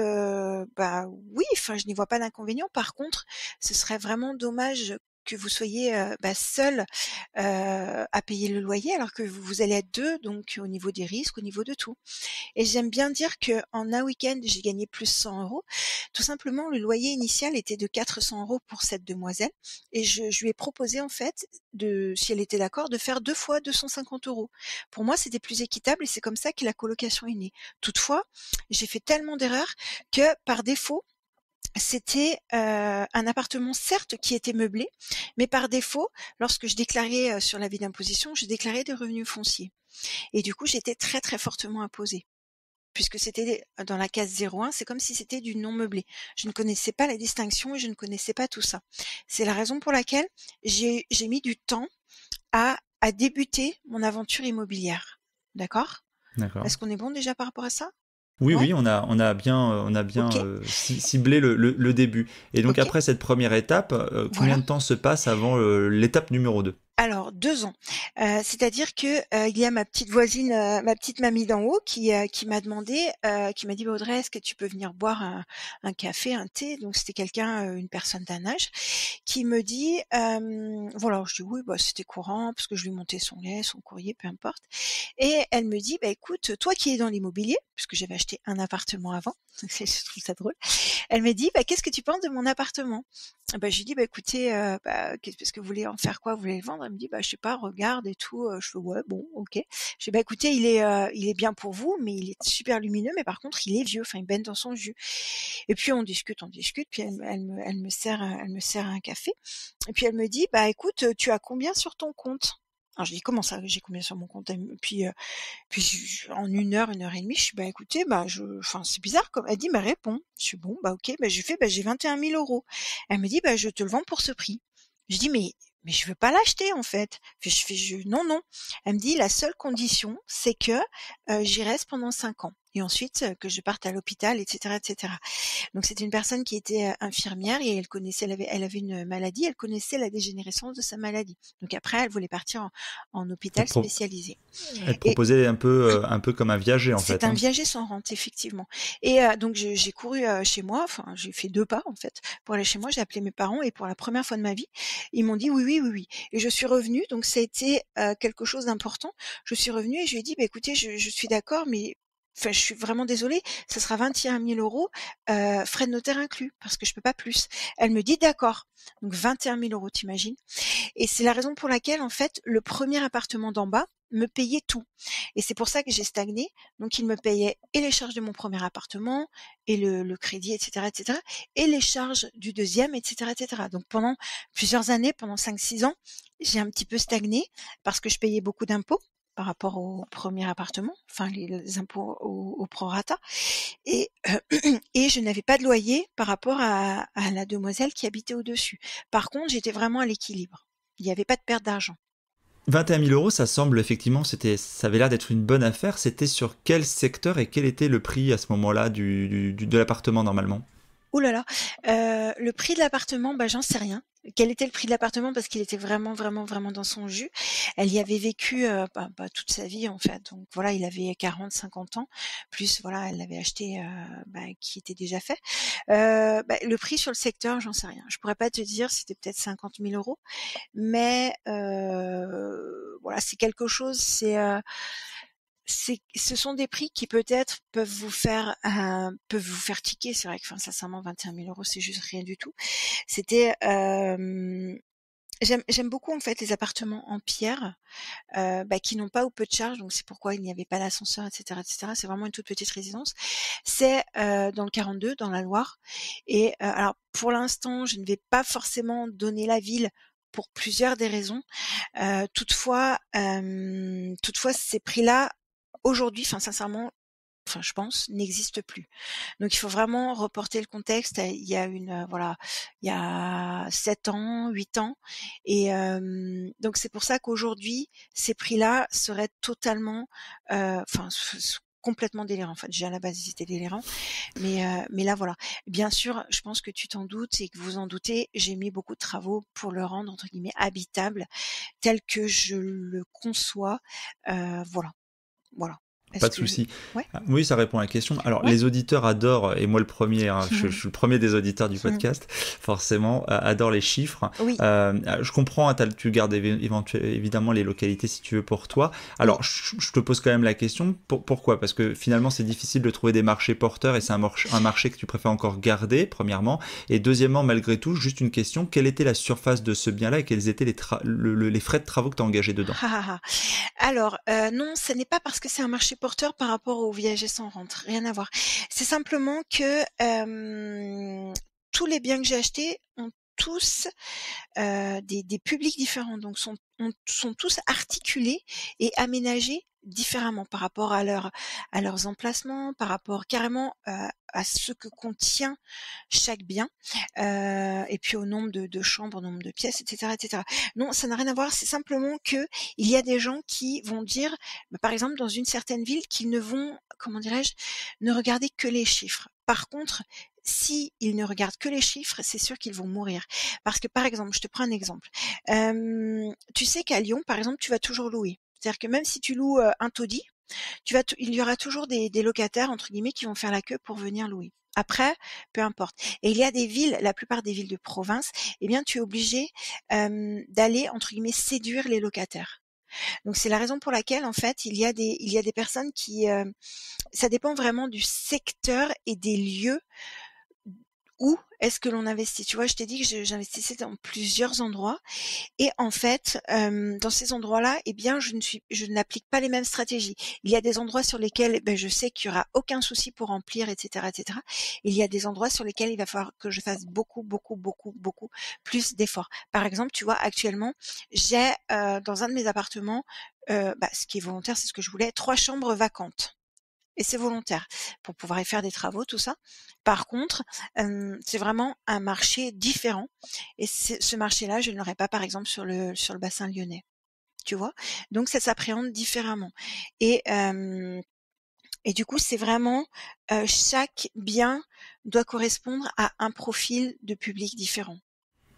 bah, oui, enfin, je n'y vois pas d'inconvénient. Par contre, ce serait vraiment dommage que vous soyez, bah, seule, à payer le loyer alors que vous allez être 2, donc au niveau des risques, au niveau de tout». Et j'aime bien dire qu'en un week-end, j'ai gagné plus 100 €. Tout simplement, le loyer initial était de 400 € pour cette demoiselle et je lui ai proposé en fait si elle était d'accord, de faire 2 fois 250 €. Pour moi, c'était plus équitable et c'est comme ça que la colocation est née. Toutefois, j'ai fait tellement d'erreurs que par défaut, c'était, un appartement certes qui était meublé, mais par défaut, lorsque je déclarais, sur l'avis d'imposition, je déclarais des revenus fonciers et du coup, j'étais très, très fortement imposée. Puisque c'était dans la case 01, c'est comme si c'était du non meublé. Je ne connaissais pas la distinction et je ne connaissais pas tout ça. C'est la raison pour laquelle j'ai mis du temps à débuter mon aventure immobilière. D'accord? D'accord. Est-ce qu'on est bon déjà par rapport à ça? Oui, Ouais? oui, on a bien OK, ciblé le début. Et donc OK, après cette première étape, combien voilà. de temps se passe avant l'étape numéro 2? Alors 2 ans, c'est-à-dire que, il y a ma petite voisine, ma petite mamie d'en haut qui m'a demandé, qui m'a dit: «Bah, Audrey, est-ce que tu peux venir boire un café, un thé?» Donc c'était quelqu'un, une personne d'un âge qui me dit, voilà, je dis: «Oui, bah, c'était courant» parce que je lui montais son lait, son courrier, peu importe et elle me dit: «Bah, écoute, toi qui es dans l'immobilier», puisque j'avais acheté un appartement avant, je trouve ça drôle. Elle me dit: «Bah, qu'est-ce que tu penses de mon appartement?» Bah, je lui dis: «Bah, écoutez, bah, qu'est parce que vous voulez en faire quoi? Vous voulez le vendre?» Elle me dit: «Bah, je sais pas, regarde et tout», je fais: «Ouais, bon, OK». Je fais: «Bah, écoutez, il est bien pour vous, mais il est super lumineux, mais par contre, il est vieux, enfin, il baigne dans son jus» et puis on discute, puis elle me sert un café et puis elle me dit: «Bah, écoute, tu as combien sur ton compte?» Alors je dis: «Comment ça, j'ai combien sur mon compte?» Puis en 1 heure et demie, je suis: «Bah, écoutez, bah, enfin, c'est bizarre comme» elle dit: «Bah, réponds». Je suis: «Bon, bah, OK». Bah, je lui fais: «Bah, j'ai 21 000 €». Elle me dit: «Bah, je te le vends pour ce prix». Je dis: «Mais je veux pas l'acheter, en fait». «Non, non». Elle me dit: «La seule condition, c'est que, j'y reste pendant 5 ans et ensuite, que je parte à l'hôpital» et cetera et cetera. Donc c'était une personne qui était, infirmière et elle avait une maladie, elle connaissait la dégénérescence de sa maladie. Donc après, elle voulait partir en Elle, hôpital pro- spécialisé elle et proposait un peu comme un viager en c'est fait, un hein. viager sans rente, effectivement. Et donc j'ai couru, chez moi, enfin j'ai fait 2 pas en fait, pour aller chez moi. J'ai appelé mes parents et pour la première fois de ma vie, ils m'ont dit: «Oui, oui, oui, oui» et je suis revenue, donc ça a été, quelque chose d'important. Je suis revenue et je lui ai dit: «Bah écoutez, je suis d'accord, mais enfin je suis vraiment désolée, ça sera 21 000 €, frais de notaire inclus, parce que je peux pas plus». Elle me dit: «D'accord». Donc 21 000 €, tu imagines? Et c'est la raison pour laquelle, en fait, le premier appartement d'en bas me payait tout. Et c'est pour ça que j'ai stagné. Donc, il me payait et les charges de mon premier appartement, et le crédit, etc., etc., et les charges du deuxième, etc., etc. Donc, pendant plusieurs années, pendant 5, 6 ans, j'ai un petit peu stagné parce que je payais beaucoup d'impôts. par rapport au premier appartement, enfin les impôts au prorata, et et je n'avais pas de loyer par rapport à la demoiselle qui habitait au-dessus. Par contre, j'étais vraiment à l'équilibre. Il n'y avait pas de perte d'argent. 21 000 euros, ça semble effectivement, ça avait l'air d'être une bonne affaire. C'était sur quel secteur et quel était le prix à ce moment-là de l'appartement normalement? Ouh là là, le prix de l'appartement, bah, j'en sais rien. Quel était le prix de l'appartement? Parce qu'il était vraiment, vraiment, vraiment dans son jus. Elle y avait vécu, toute sa vie, en fait. Donc voilà, il avait 40-50 ans. Plus, voilà, elle l'avait acheté, qui était déjà fait. Le prix sur le secteur, j'en sais rien. Je pourrais pas te dire, c'était peut-être 50 000 euros. Mais voilà, c'est quelque chose, ce sont des prix qui peut-être peuvent vous faire tiquer. C'est vrai que, enfin, sincèrement, 21 000 euros, c'est juste rien du tout. C'était, j'aime beaucoup en fait les appartements en pierre, qui n'ont pas ou peu de charge. Donc c'est pourquoi il n'y avait pas d'ascenseur, etc., etc. C'est vraiment une toute petite résidence. C'est dans le 42, dans la Loire. Et alors pour l'instant, je ne vais pas forcément donner la ville pour plusieurs des raisons. Toutefois, ces prix-là aujourd'hui, enfin sincèrement, enfin je pense, n'existent plus. Donc il faut vraiment reporter le contexte. Il y a il y a 7 ans, 8 ans, et donc c'est pour ça qu'aujourd'hui ces prix-là seraient totalement, complètement délirants. En fait, déjà à la base ils étaient délirants, mais là voilà. Bien sûr, je pense que tu t'en doutes et que vous en doutez, j'ai mis beaucoup de travaux pour le rendre entre guillemets habitable, tel que je le conçois. Voilà, voilà. Pas Est-ce de que souci. ouais, Oui, ça répond à la question. Alors, ouais. les auditeurs adorent, et moi le premier, hein, je suis le premier des auditeurs du podcast, forcément, adore les chiffres. Oui, Je comprends, hein, tu gardes évidemment les localités si tu veux pour toi. oui. Alors, je te pose quand même la question, pourquoi? Parce que finalement, c'est difficile de trouver des marchés porteurs et c'est un marché que tu préfères encore garder, premièrement. Et deuxièmement, malgré tout, juste une question, quelle était la surface de ce bien-là et quels étaient les frais de travaux que tu as engagés dedans? Ah, ah, ah. Alors, non, ce n'est pas parce que c'est un marché porteur par rapport aux viagers sans rente, rien à voir. C'est simplement que, tous les biens que j'ai achetés ont tous, des publics différents, donc sont tous articulés et aménagés différemment par rapport à leurs emplacements, par rapport carrément, à ce que contient chaque bien, et puis au nombre de chambres, au nombre de pièces, et cetera, et cetera. Non, ça n'a rien à voir, c'est simplement que il y a des gens qui vont dire, par exemple dans une certaine ville, qu'ils ne vont, comment dirais-je, ne regarder que les chiffres. Par contre, si ils ne regardent que les chiffres, c'est sûr qu'ils vont mourir. Parce que par exemple, je te prends un exemple. Tu sais qu'à Lyon, par exemple, tu vas toujours louer. C'est-à-dire que même si tu loues un taudis, il y aura toujours des locataires entre guillemets qui vont faire la queue pour venir louer. Après, peu importe. Et il y a des villes, la plupart des villes de province, eh bien, tu es obligé d'aller entre guillemets séduire les locataires. Donc c'est la raison pour laquelle en fait il y a des personnes qui, ça dépend vraiment du secteur et des lieux où est-ce que l'on investit. Tu vois, je t'ai dit que j'investissais dans plusieurs endroits. Et en fait, dans ces endroits-là, eh bien, je n'applique pas les mêmes stratégies. Il y a des endroits sur lesquels, je sais qu'il y aura aucun souci pour remplir, etc., etc. Il y a des endroits sur lesquels il va falloir que je fasse beaucoup, beaucoup, beaucoup, beaucoup plus d'efforts. Par exemple, tu vois, actuellement, j'ai dans un de mes appartements, ce qui est volontaire, c'est ce que je voulais, 3 chambres vacantes. Et c'est volontaire pour pouvoir y faire des travaux, tout ça. Par contre, c'est vraiment un marché différent et ce marché-là, je ne l'aurais pas, par exemple, sur le bassin lyonnais, tu vois? Donc ça s'appréhende différemment et et du coup, c'est vraiment, chaque bien doit correspondre à un profil de public différent.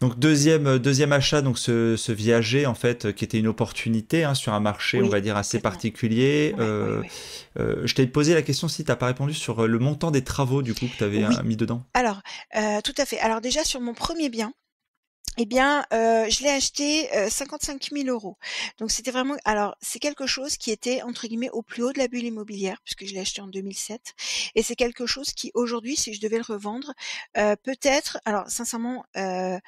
Donc deuxième achat, donc ce viager en fait qui était une opportunité hein, sur un marché on Oui, va dire assez complètement. particulier. Ouais, ouais, ouais. Je t'ai posé la question si t'as pas répondu sur le montant des travaux du coup que tu avais Oui, mis dedans. alors, tout à fait. Alors déjà sur mon premier bien, eh bien, je l'ai acheté, 55 000 €. Donc c'était vraiment, alors c'est quelque chose qui était entre guillemets «au plus haut de la bulle immobilière» puisque je l'ai acheté en 2007 et c'est quelque chose qui aujourd'hui, si je devais le revendre, peut-être, alors sincèrement, la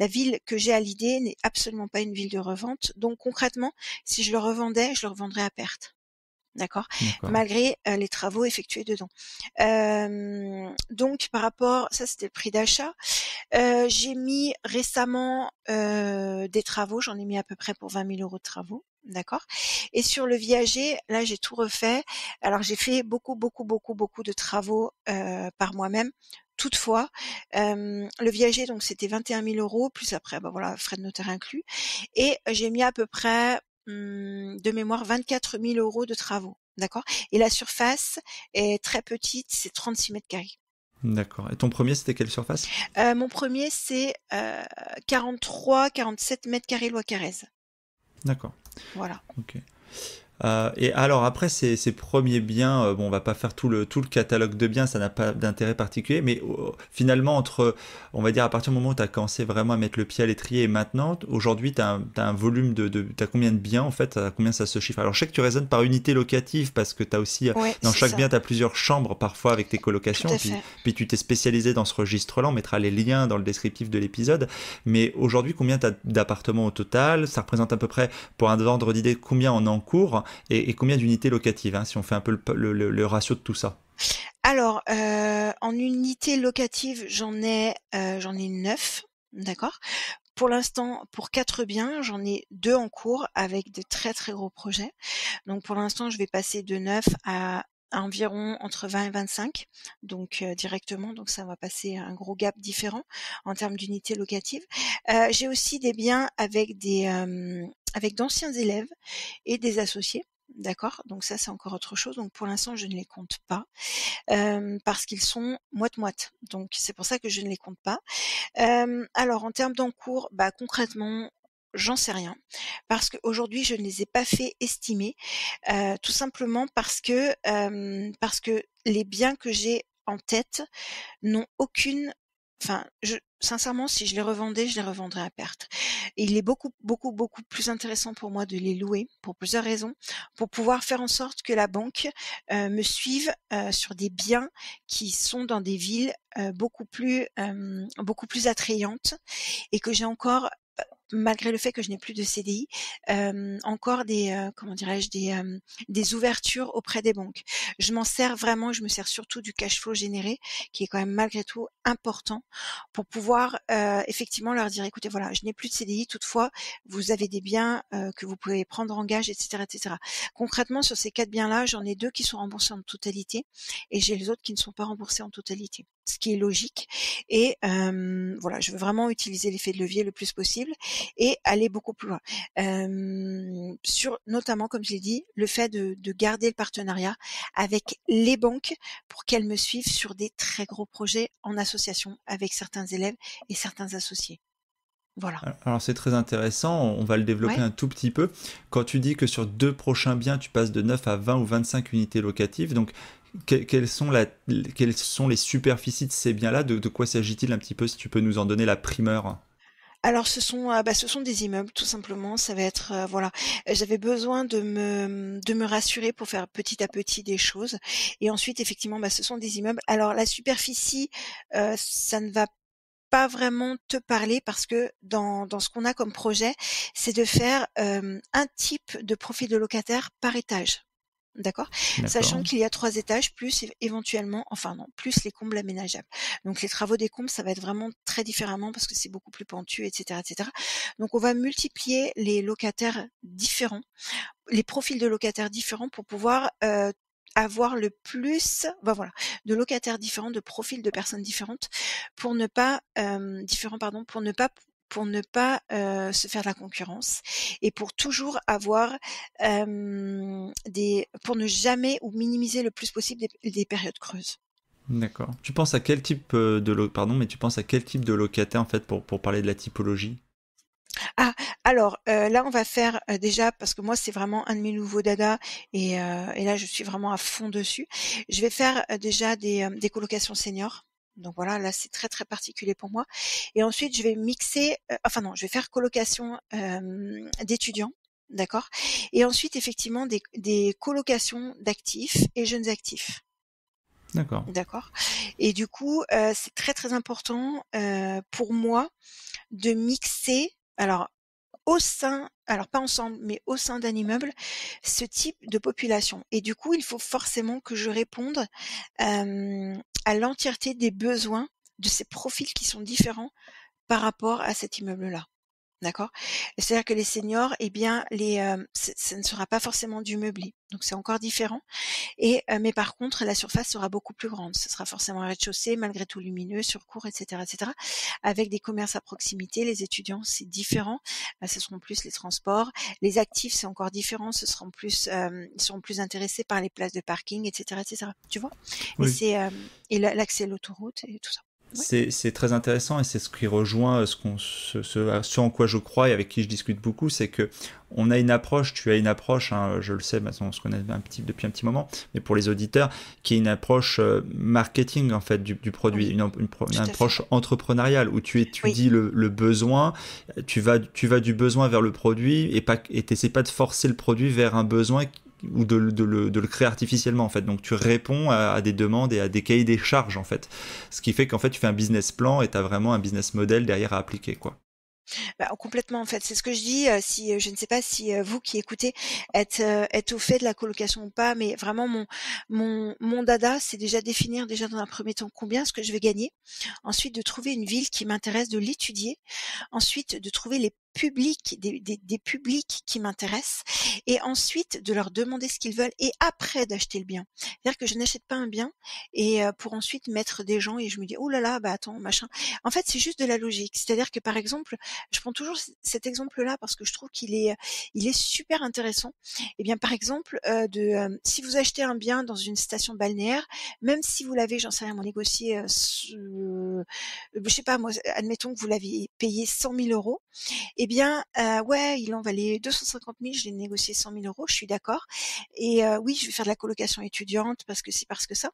ville que j'ai à l'idée n'est absolument pas une ville de revente. Donc concrètement, si je le revendais, je le revendrais à perte. D'accord? D'accord. Malgré, les travaux effectués dedans. Donc par rapport, ça c'était le prix d'achat. J'ai mis récemment, des travaux, j'en ai mis à peu près pour 20 000 € de travaux, d'accord? Et sur le viager, là, j'ai tout refait. Alors j'ai fait beaucoup, beaucoup, beaucoup, beaucoup de travaux, par moi-même. Toutefois, le viager, donc c'était 21 000 € plus après, bah, voilà, frais de notaire inclus et j'ai mis à peu près, de mémoire 24 000 € de travaux, d'accord? Et la surface est très petite, c'est 36 m². D'accord. Et ton premier, c'était quelle surface? Mon premier c'est, 43-47 m² Loi Carrez. D'accord. Voilà. Ok. Et alors après ces premiers biens, bon, on va pas faire tout le catalogue de biens, ça n'a pas d'intérêt particulier, mais finalement entre, on va dire à partir du moment où tu as commencé vraiment à mettre le pied à l'étrier et maintenant, aujourd'hui tu as un volume t'as combien de biens en fait, à combien ça se chiffre? Alors je sais que tu raisonnes par unité locative parce que tu as aussi, Ouais, dans c'est chaque ça, bien tu as plusieurs chambres parfois avec tes tout colocations, à puis, fait. puis tu t'es spécialisé dans ce registre-là, on mettra les liens dans le descriptif de l'épisode, mais aujourd'hui combien tu as d'appartements au total? Ça représente à peu près, pour un ordre d'idée, combien en encours? Et combien d'unités locatives, hein, si on fait un peu le ratio de tout ça? Alors, en unité locative, j'en ai 9, d'accord? Pour l'instant, pour 4 biens, j'en ai 2 en cours avec de très, très gros projets. Donc pour l'instant, je vais passer de 9 à environ entre 20 et 25, donc directement, donc ça va passer un gros gap différent en termes d'unités locatives. J'ai aussi des biens avec d'anciens élèves et des associés. D'accord, donc ça c'est encore autre chose. Donc pour l'instant je ne les compte pas parce qu'ils sont moite-moite. Donc c'est pour ça que je ne les compte pas. Alors en termes d'encours, bah concrètement, j'en sais rien parce qu'aujourd'hui je ne les ai pas fait estimer, tout simplement parce que les biens que j'ai en tête n'ont aucune. Enfin, sincèrement, si je les revendais, je les revendrais à perte. Et il est beaucoup, beaucoup, beaucoup plus intéressant pour moi de les louer pour plusieurs raisons, pour pouvoir faire en sorte que la banque me suive sur des biens qui sont dans des villes beaucoup plus attrayantes et que j'ai encore, malgré le fait que je n'ai plus de CDI, encore comment dirais-je, des ouvertures auprès des banques. Je m'en sers vraiment, je me sers surtout du cash flow généré, qui est quand même malgré tout important, pour pouvoir effectivement leur dire, écoutez, voilà, je n'ai plus de CDI, toutefois, vous avez des biens que vous pouvez prendre en gage, etc., etc. Concrètement, sur ces 4 biens-là, j'en ai 2 qui sont remboursés en totalité, et j'ai les autres qui ne sont pas remboursés en totalité, ce qui est logique. Et voilà, je veux vraiment utiliser l'effet de levier le plus possible et aller beaucoup plus loin. Sur notamment, comme je l'ai dit, le fait de garder le partenariat avec les banques pour qu'elles me suivent sur des très gros projets en association avec certains élèves et certains associés. Voilà. Alors c'est très intéressant, on va le développer Ouais. un tout petit peu. Quand tu dis que sur 2 prochains biens, tu passes de 9 à 20 ou 25 unités locatives, donc quelles sont les superficies de ces biens-là? De quoi s'agit-il un petit peu, si tu peux nous en donner la primeur? Alors ce sont des immeubles tout simplement, ça va être, voilà. J'avais besoin de me rassurer pour faire petit à petit des choses et ensuite effectivement, ce sont des immeubles. Alors la superficie, ça ne va pas vraiment te parler parce que dans ce qu'on a comme projet, c'est de faire, un type de profil de locataire par étage. D'accord? Sachant D'accord. qu'il y a 3 étages plus éventuellement enfin non, plus les combles aménageables. Donc les travaux des combles, ça va être vraiment très différemment parce que c'est beaucoup plus pentu et cetera et cetera. Donc on va multiplier les locataires différents, les profils de locataires différents pour pouvoir, avoir le plus voilà, de locataires différents, de profils de personnes différentes pour ne pas, différents pardon, pour ne pas, se faire de la concurrence et pour toujours avoir, pour ne jamais ou minimiser le plus possible des périodes creuses. D'accord. Tu penses à quel type pardon, mais tu penses à quel type de locataire en fait pour parler de la typologie? Ah, alors, là, on va faire, déjà parce que moi, c'est vraiment un de mes nouveaux dadas et là, je suis vraiment à fond dessus. Je vais faire, déjà des colocations seniors. Donc voilà, là, c'est très, très particulier pour moi et ensuite, je vais mixer, enfin non, je vais faire colocation, d'étudiants, d'accord? Et ensuite, effectivement, des colocations d'actifs et jeunes actifs, D'accord. d'accord? Et du coup, c'est très, très important, pour moi de mixer alors pas ensemble, mais au sein d'un immeuble, ce type de population. Et du coup, il faut forcément que je réponde à l'entièreté des besoins de ces profils qui sont différents par rapport à cet immeuble-là. D'accord? C'est-à-dire que les seniors, eh bien, ce ne sera pas forcément du meublé. Donc c'est encore différent. Mais par contre, la surface sera beaucoup plus grande. Ce sera forcément un rez-de-chaussée, malgré tout lumineux, sur cour, etc., etc., avec des commerces à proximité. Les étudiants, c'est différent. Ce seront plus les transports. Les actifs, c'est encore différent. Ils seront plus intéressés par les places de parking, etc., etc. Tu vois? Et Oui. l'accès à l'autoroute et tout ça. Ouais. C'est très intéressant et c'est ce qui rejoint ce en quoi je crois et avec qui je discute beaucoup, c'est que on a une approche, tu as une approche, hein, je le sais, maintenant on se connaît depuis un petit moment, mais pour les auditeurs, qui est une approche marketing en fait du produit, Oui, une tout à fait. approche entrepreneuriale où tu Oui. étudies le besoin, tu vas du besoin vers le produit et t'essaies pas de forcer le produit vers un besoin ou de le créer artificiellement en fait. Donc tu réponds à des demandes et à des cahiers des charges en fait. Ce qui fait qu'en fait tu fais un business plan et tu as vraiment un business model derrière à appliquer quoi. Bah, complètement en fait, c'est ce que je dis, si, je ne sais pas si, vous qui écoutez êtes au fait de la colocation ou pas, mais vraiment mon dada, c'est déjà définir déjà dans un premier temps combien est-ce que je vais gagner. Ensuite de trouver une ville qui m'intéresse, de l'étudier. Ensuite de trouver les publics, des publics qui m'intéressent et ensuite de leur demander ce qu'ils veulent et après d'acheter le bien. C'est-à-dire que je n'achète pas un bien et pour ensuite mettre des gens et je me dis: «Oh là là, bah attends, machin». En fait, c'est juste de la logique. C'est-à-dire que par exemple, je prends toujours cet exemple-là parce que je trouve il est super intéressant. Eh bien, par exemple, si vous achetez un bien dans une station balnéaire, même si vous l'avez, j'en sais rien, moi, négocié, je sais pas moi, admettons que vous l'aviez payé 100 000 euros, eh bien, ouais, il en valait 250 000, je l'ai négocié 100 000 euros, je suis d'accord. Et oui, je vais faire de la colocation étudiante parce que ci, parce que ça.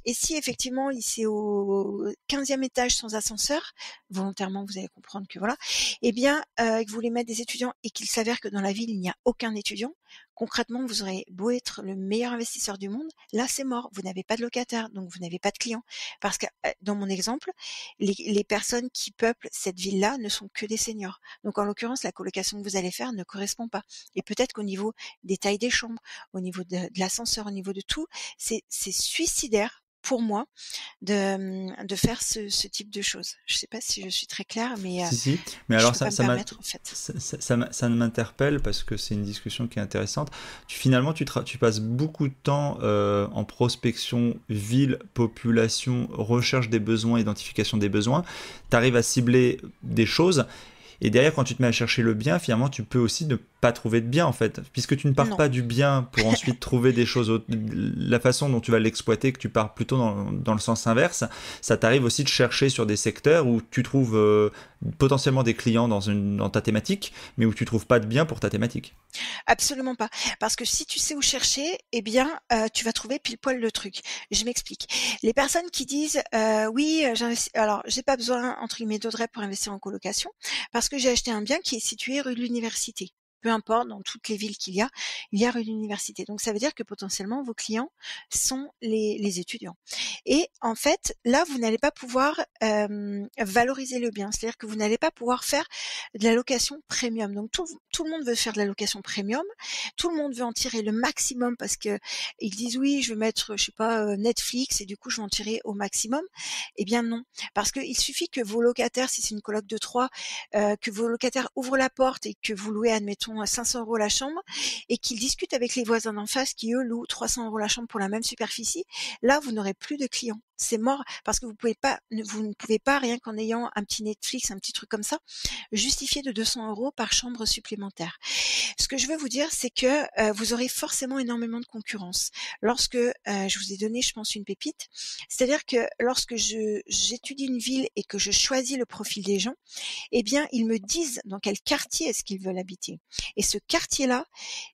Et si effectivement, c'est au 15e étage sans ascenseur, volontairement, vous allez comprendre que voilà, eh bien, que vous voulez mettre des étudiants et qu'il s'avère que dans la ville, il n'y a aucun étudiant, concrètement, vous aurez beau être le meilleur investisseur du monde, là, c'est mort. Vous n'avez pas de locataire, donc vous n'avez pas de clients. Parce que dans mon exemple, les personnes qui peuplent cette ville-là ne sont que des seniors. Donc en l'occurrence, la colocation que vous allez faire ne correspond pas. Et peut-être qu'au niveau des tailles des chambres, au niveau de l'ascenseur, au niveau de tout, c'est suicidaire pour moi de faire ce type de choses. Je ne sais pas si je suis très claire, mais Si, si. Mais je alors, peux pas me permettre en fait. ça m'interpelle parce que c'est une discussion qui est intéressante. Finalement, tu passes beaucoup de temps en prospection, ville, population, recherche des besoins, identification des besoins. Tu arrives à cibler des choses. Et derrière, quand tu te mets à chercher le bien, finalement, tu peux aussi ne pas trouver de bien, en fait. Puisque tu ne pars Non. pas du bien pour ensuite trouver des choses, la façon dont tu vas l'exploiter, que tu pars plutôt dans le sens inverse, ça t'arrive aussi de chercher sur des secteurs où tu trouves potentiellement des clients dans ta thématique, mais où tu trouves pas de bien pour ta thématique. Absolument pas. Parce que si tu sais où chercher, eh bien, tu vas trouver pile poil le truc. Je m'explique. Les personnes qui disent oui, alors j'ai pas besoin entre guillemets d'Audrey pour investir en colocation parce que j'ai acheté un bien qui est situé rue de l'Université. Peu importe, dans toutes les villes il y a rue de l'Université. Donc ça veut dire que potentiellement vos clients sont les étudiants. Et en fait, là, vous n'allez pas pouvoir valoriser le bien. C'est-à-dire que vous n'allez pas pouvoir faire de la location premium. Donc tout le monde veut faire de la location premium, tout le monde veut en tirer le maximum parce que ils disent oui, je veux mettre, je sais pas, Netflix et du coup je vais en tirer au maximum. Eh bien non, parce qu'il suffit que vos locataires, si c'est une coloc de 3, que vos locataires ouvrent la porte et que vous louez, admettons, à 500 euros la chambre et qu'ils discutent avec les voisins d'en face qui eux louent 300 euros la chambre pour la même superficie. Là, vous n'aurez plus de clients. C'est mort parce que vous ne pouvez pas rien qu'en ayant un petit Netflix, un petit truc comme ça, justifier de 200 euros par chambre supplémentaire. Ce que je veux vous dire, c'est que vous aurez forcément énormément de concurrence. Lorsque je vous ai donné, je pense, une pépite, c'est-à-dire que lorsque j'étudie une ville et que je choisis le profil des gens, eh bien, ils me disent dans quel quartier est-ce qu'ils veulent habiter. Et ce quartier-là,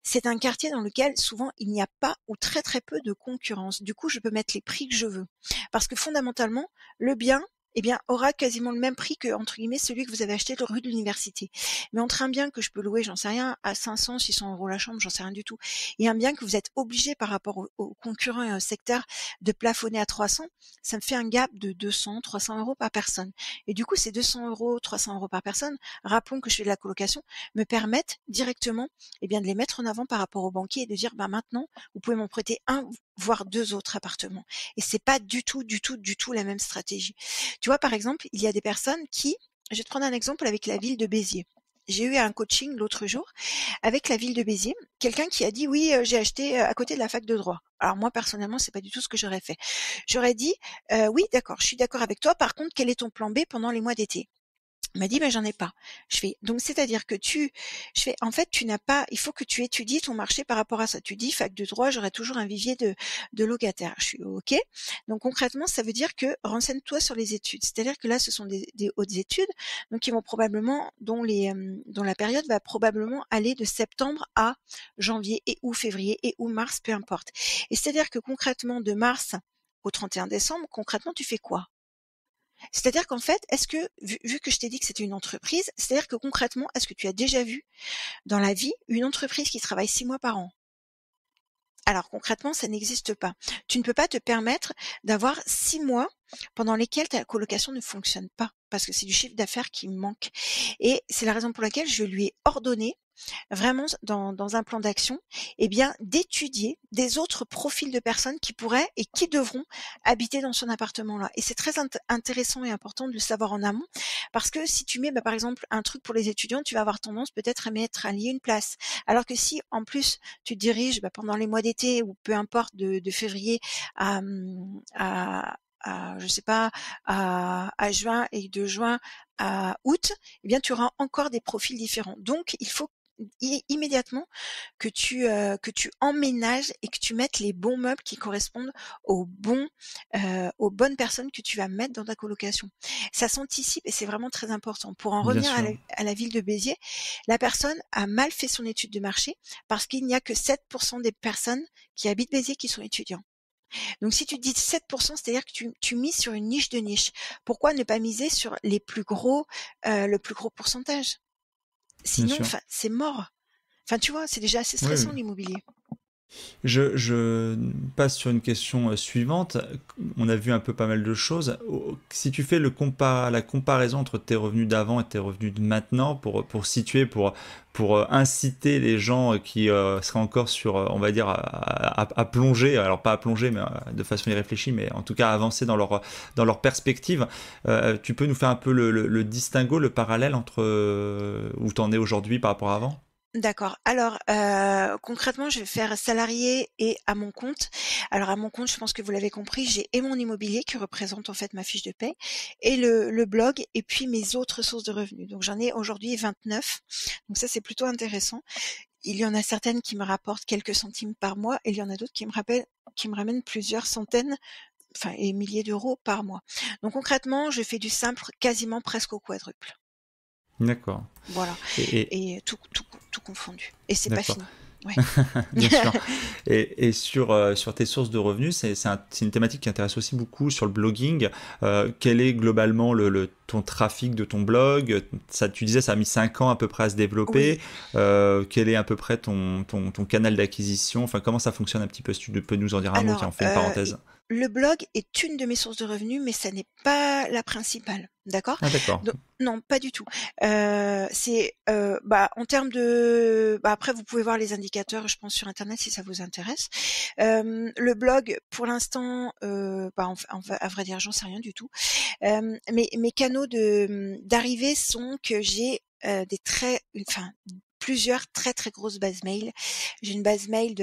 c'est un quartier dans lequel souvent il n'y a pas ou très très peu de concurrence. Du coup, je peux mettre les prix que je veux. Parce que fondamentalement, le bien, eh bien, aura quasiment le même prix que, entre guillemets, celui que vous avez acheté de rue de l'Université. Mais entre un bien que je peux louer, j'en sais rien, à 500, 600 euros la chambre, j'en sais rien du tout, et un bien que vous êtes obligé par rapport aux concurrents et au secteur de plafonner à 300, ça me fait un gap de 200, 300 euros par personne. Et du coup, ces 200 euros, 300 euros par personne, rappelons que je fais de la colocation, me permettent directement, eh bien, de les mettre en avant par rapport aux banquiers et de dire, bah, maintenant, vous pouvez m'en prêter un, voire deux autres appartements. Et c'est pas du tout, du tout, du tout la même stratégie. Tu vois, par exemple, il y a des personnes qui, je vais te prendre un exemple avec la ville de Béziers. j'ai eu un coaching l'autre jour avec la ville de Béziers, quelqu'un qui a dit: «Oui, j'ai acheté, à côté de la fac de droit». Alors moi, personnellement, c'est pas du tout ce que j'aurais fait. J'aurais dit: «Oui, d'accord, je suis d'accord avec toi. Par contre, quel est ton plan B pendant les mois d'été?» Il m'a dit: «Ben, j'en ai pas». Je fais: «Donc c'est-à-dire que je fais: «En fait, tu n'as pas il faut que tu étudies ton marché par rapport à ça». Tu dis: «Fac de droit, j'aurai toujours un vivier de locataires». Je suis: «OK». Donc concrètement, ça veut dire que renseigne-toi sur les études. C'est-à-dire que là, ce sont des hautes études, donc qui vont probablement dont la période va probablement aller de septembre à janvier et ou février et ou mars, peu importe. Et c'est-à-dire que concrètement, de mars au 31 décembre, concrètement, tu fais quoi? C'est-à-dire qu'en fait, est-ce que, vu que je t'ai dit que c'était une entreprise, c'est-à-dire que concrètement, est-ce que tu as déjà vu dans la vie une entreprise qui travaille 6 mois par an? Alors concrètement, ça n'existe pas. Tu ne peux pas te permettre d'avoir 6 mois pendant lesquels ta colocation ne fonctionne pas, parce que c'est du chiffre d'affaires qui manque. Et c'est la raison pour laquelle je lui ai ordonné, vraiment dans un plan d'action, eh bien, d'étudier des autres profils de personnes qui pourraient et qui devront habiter dans son appartement-là. Et c'est très intéressant et important de le savoir en amont, parce que si tu mets, par exemple, un truc pour les étudiants, tu vas avoir tendance peut-être à mettre à lier une place. Alors que si, en plus, tu te diriges pendant les mois d'été ou peu importe de février à, je sais pas, à juin et de juin à août, eh bien, tu auras encore des profils différents. Donc, il faut immédiatement que tu emménages et que tu mettes les bons meubles qui correspondent aux bonnes personnes que tu vas mettre dans ta colocation. Ça s'anticipe et c'est vraiment très important. Pour en Bien revenir sûr. à la ville de Béziers, la personne a mal fait son étude de marché parce qu'il n'y a que 7% des personnes qui habitent Béziers qui sont étudiants. Donc si tu dis 7%, c'est-à-dire que tu mises sur une niche de niche. Pourquoi ne pas miser sur les plus gros, le plus gros pourcentage? Bien Sinon, sûr. c'est mort. Enfin, tu vois, c'est déjà assez Oui, oui. stressant l'immobilier. Je passe sur une question suivante. On a vu un peu pas mal de choses. Si tu fais la comparaison entre tes revenus d'avant et tes revenus de maintenant, pour situer, pour inciter les gens qui seraient encore sur, on va dire, à plonger, alors pas à plonger, mais de façon irréfléchie, mais en tout cas à avancer dans leur perspective, tu peux nous faire un peu le distinguo, le parallèle entre où tu en es aujourd'hui par rapport à avant? D'accord. Alors, concrètement, je vais faire salarié et à mon compte. Alors à mon compte, je pense que vous l'avez compris, j'ai et mon immobilier qui représente en fait ma fiche de paie et le blog et puis mes autres sources de revenus. Donc j'en ai aujourd'hui 29. Donc ça, c'est plutôt intéressant. Il y en a certaines qui me rapportent quelques centimes par mois et il y en a d'autres qui me ramènent plusieurs centaines, enfin et milliers d'euros par mois. Donc concrètement, je fais du simple quasiment presque au quadruple. D'accord. Voilà. Et, Et tout confondu. Et c'est pas d'accord. fini. Ouais. Bien sûr. Et sur tes sources de revenus, c'est une thématique qui intéresse aussi beaucoup sur le blogging. Quel est globalement ton trafic de ton blog? Tu disais ça a mis 5 ans à peu près à se Oui. développer. Quel est à peu près ton canal d'acquisition? Enfin, comment ça fonctionne un petit peu? Si tu peux nous en dire un mot, Alors, tiens, on fait une parenthèse. le blog est une de mes sources de revenus, mais ça n'est pas la principale, d'accord? Ah d'accord. Donc non, pas du tout. En termes après vous pouvez voir les indicateurs, je pense sur internet si ça vous intéresse. Le blog pour l'instant, à vrai dire, j'en sais rien du tout. Mes canaux d'arrivée sont que j'ai, plusieurs très, très grosses bases mail. J'ai une base mail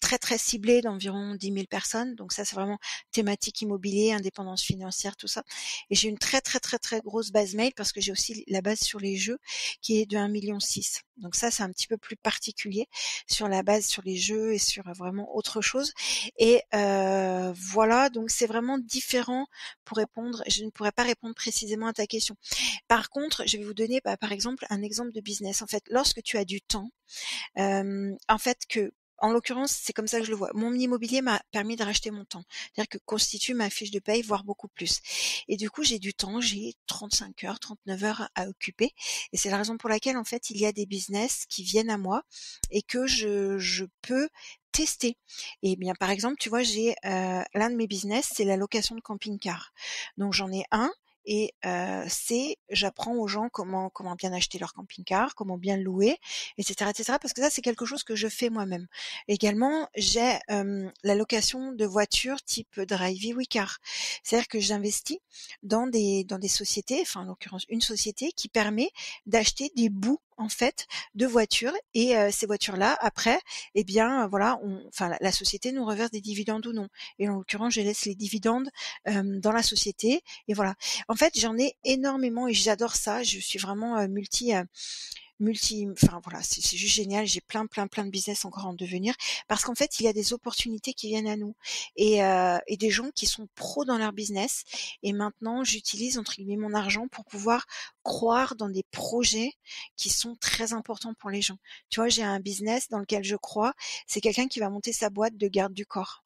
très, très ciblée d'environ 10 000 personnes. Donc ça, c'est vraiment thématique immobilier, indépendance financière, tout ça. Et j'ai une très, très, très, très grosse base mail parce que j'ai aussi la base sur les jeux qui est de 1,6 million. Donc ça, c'est un petit peu plus particulier sur la base sur les jeux et sur vraiment autre chose. Et voilà, donc c'est vraiment différent pour répondre. Je ne pourrais pas répondre précisément à ta question. Par contre, je vais vous donner, par exemple, un exemple de business. En fait, lorsque tu as du temps, en l'occurrence, c'est comme ça que je le vois. Mon immobilier m'a permis de racheter mon temps. C'est-à-dire que constitue ma fiche de paye, voire beaucoup plus. Et du coup, j'ai du temps, j'ai 35 heures, 39 heures à occuper. Et c'est la raison pour laquelle, en fait, il y a des business qui viennent à moi et que je peux tester. Et bien, par exemple, tu vois, j'ai l'un de mes business, c'est la location de camping-car. Donc, j'en ai un. Et j'apprends aux gens comment bien acheter leur camping-car, comment bien le louer, etc., parce que ça, c'est quelque chose que je fais moi-même. Également, j'ai la location de voitures type Drivey Wecar. C'est-à-dire que j'investis dans des sociétés, enfin en l'occurrence une société qui permet d'acheter des bouts en fait de voitures et ces voitures-là, après, eh bien, voilà, la société nous reverse des dividendes ou non. Et en l'occurrence, je laisse les dividendes dans la société et voilà. En fait, j'en ai énormément et j'adore ça. Je suis vraiment enfin voilà, c'est juste génial. J'ai plein de business encore en devenir parce qu'en fait, il y a des opportunités qui viennent à nous et des gens qui sont pros dans leur business. Et maintenant, j'utilise entre guillemets mon argent pour pouvoir croire dans des projets qui sont très importants pour les gens. Tu vois, j'ai un business dans lequel je crois. C'est quelqu'un qui va monter sa boîte de garde du corps.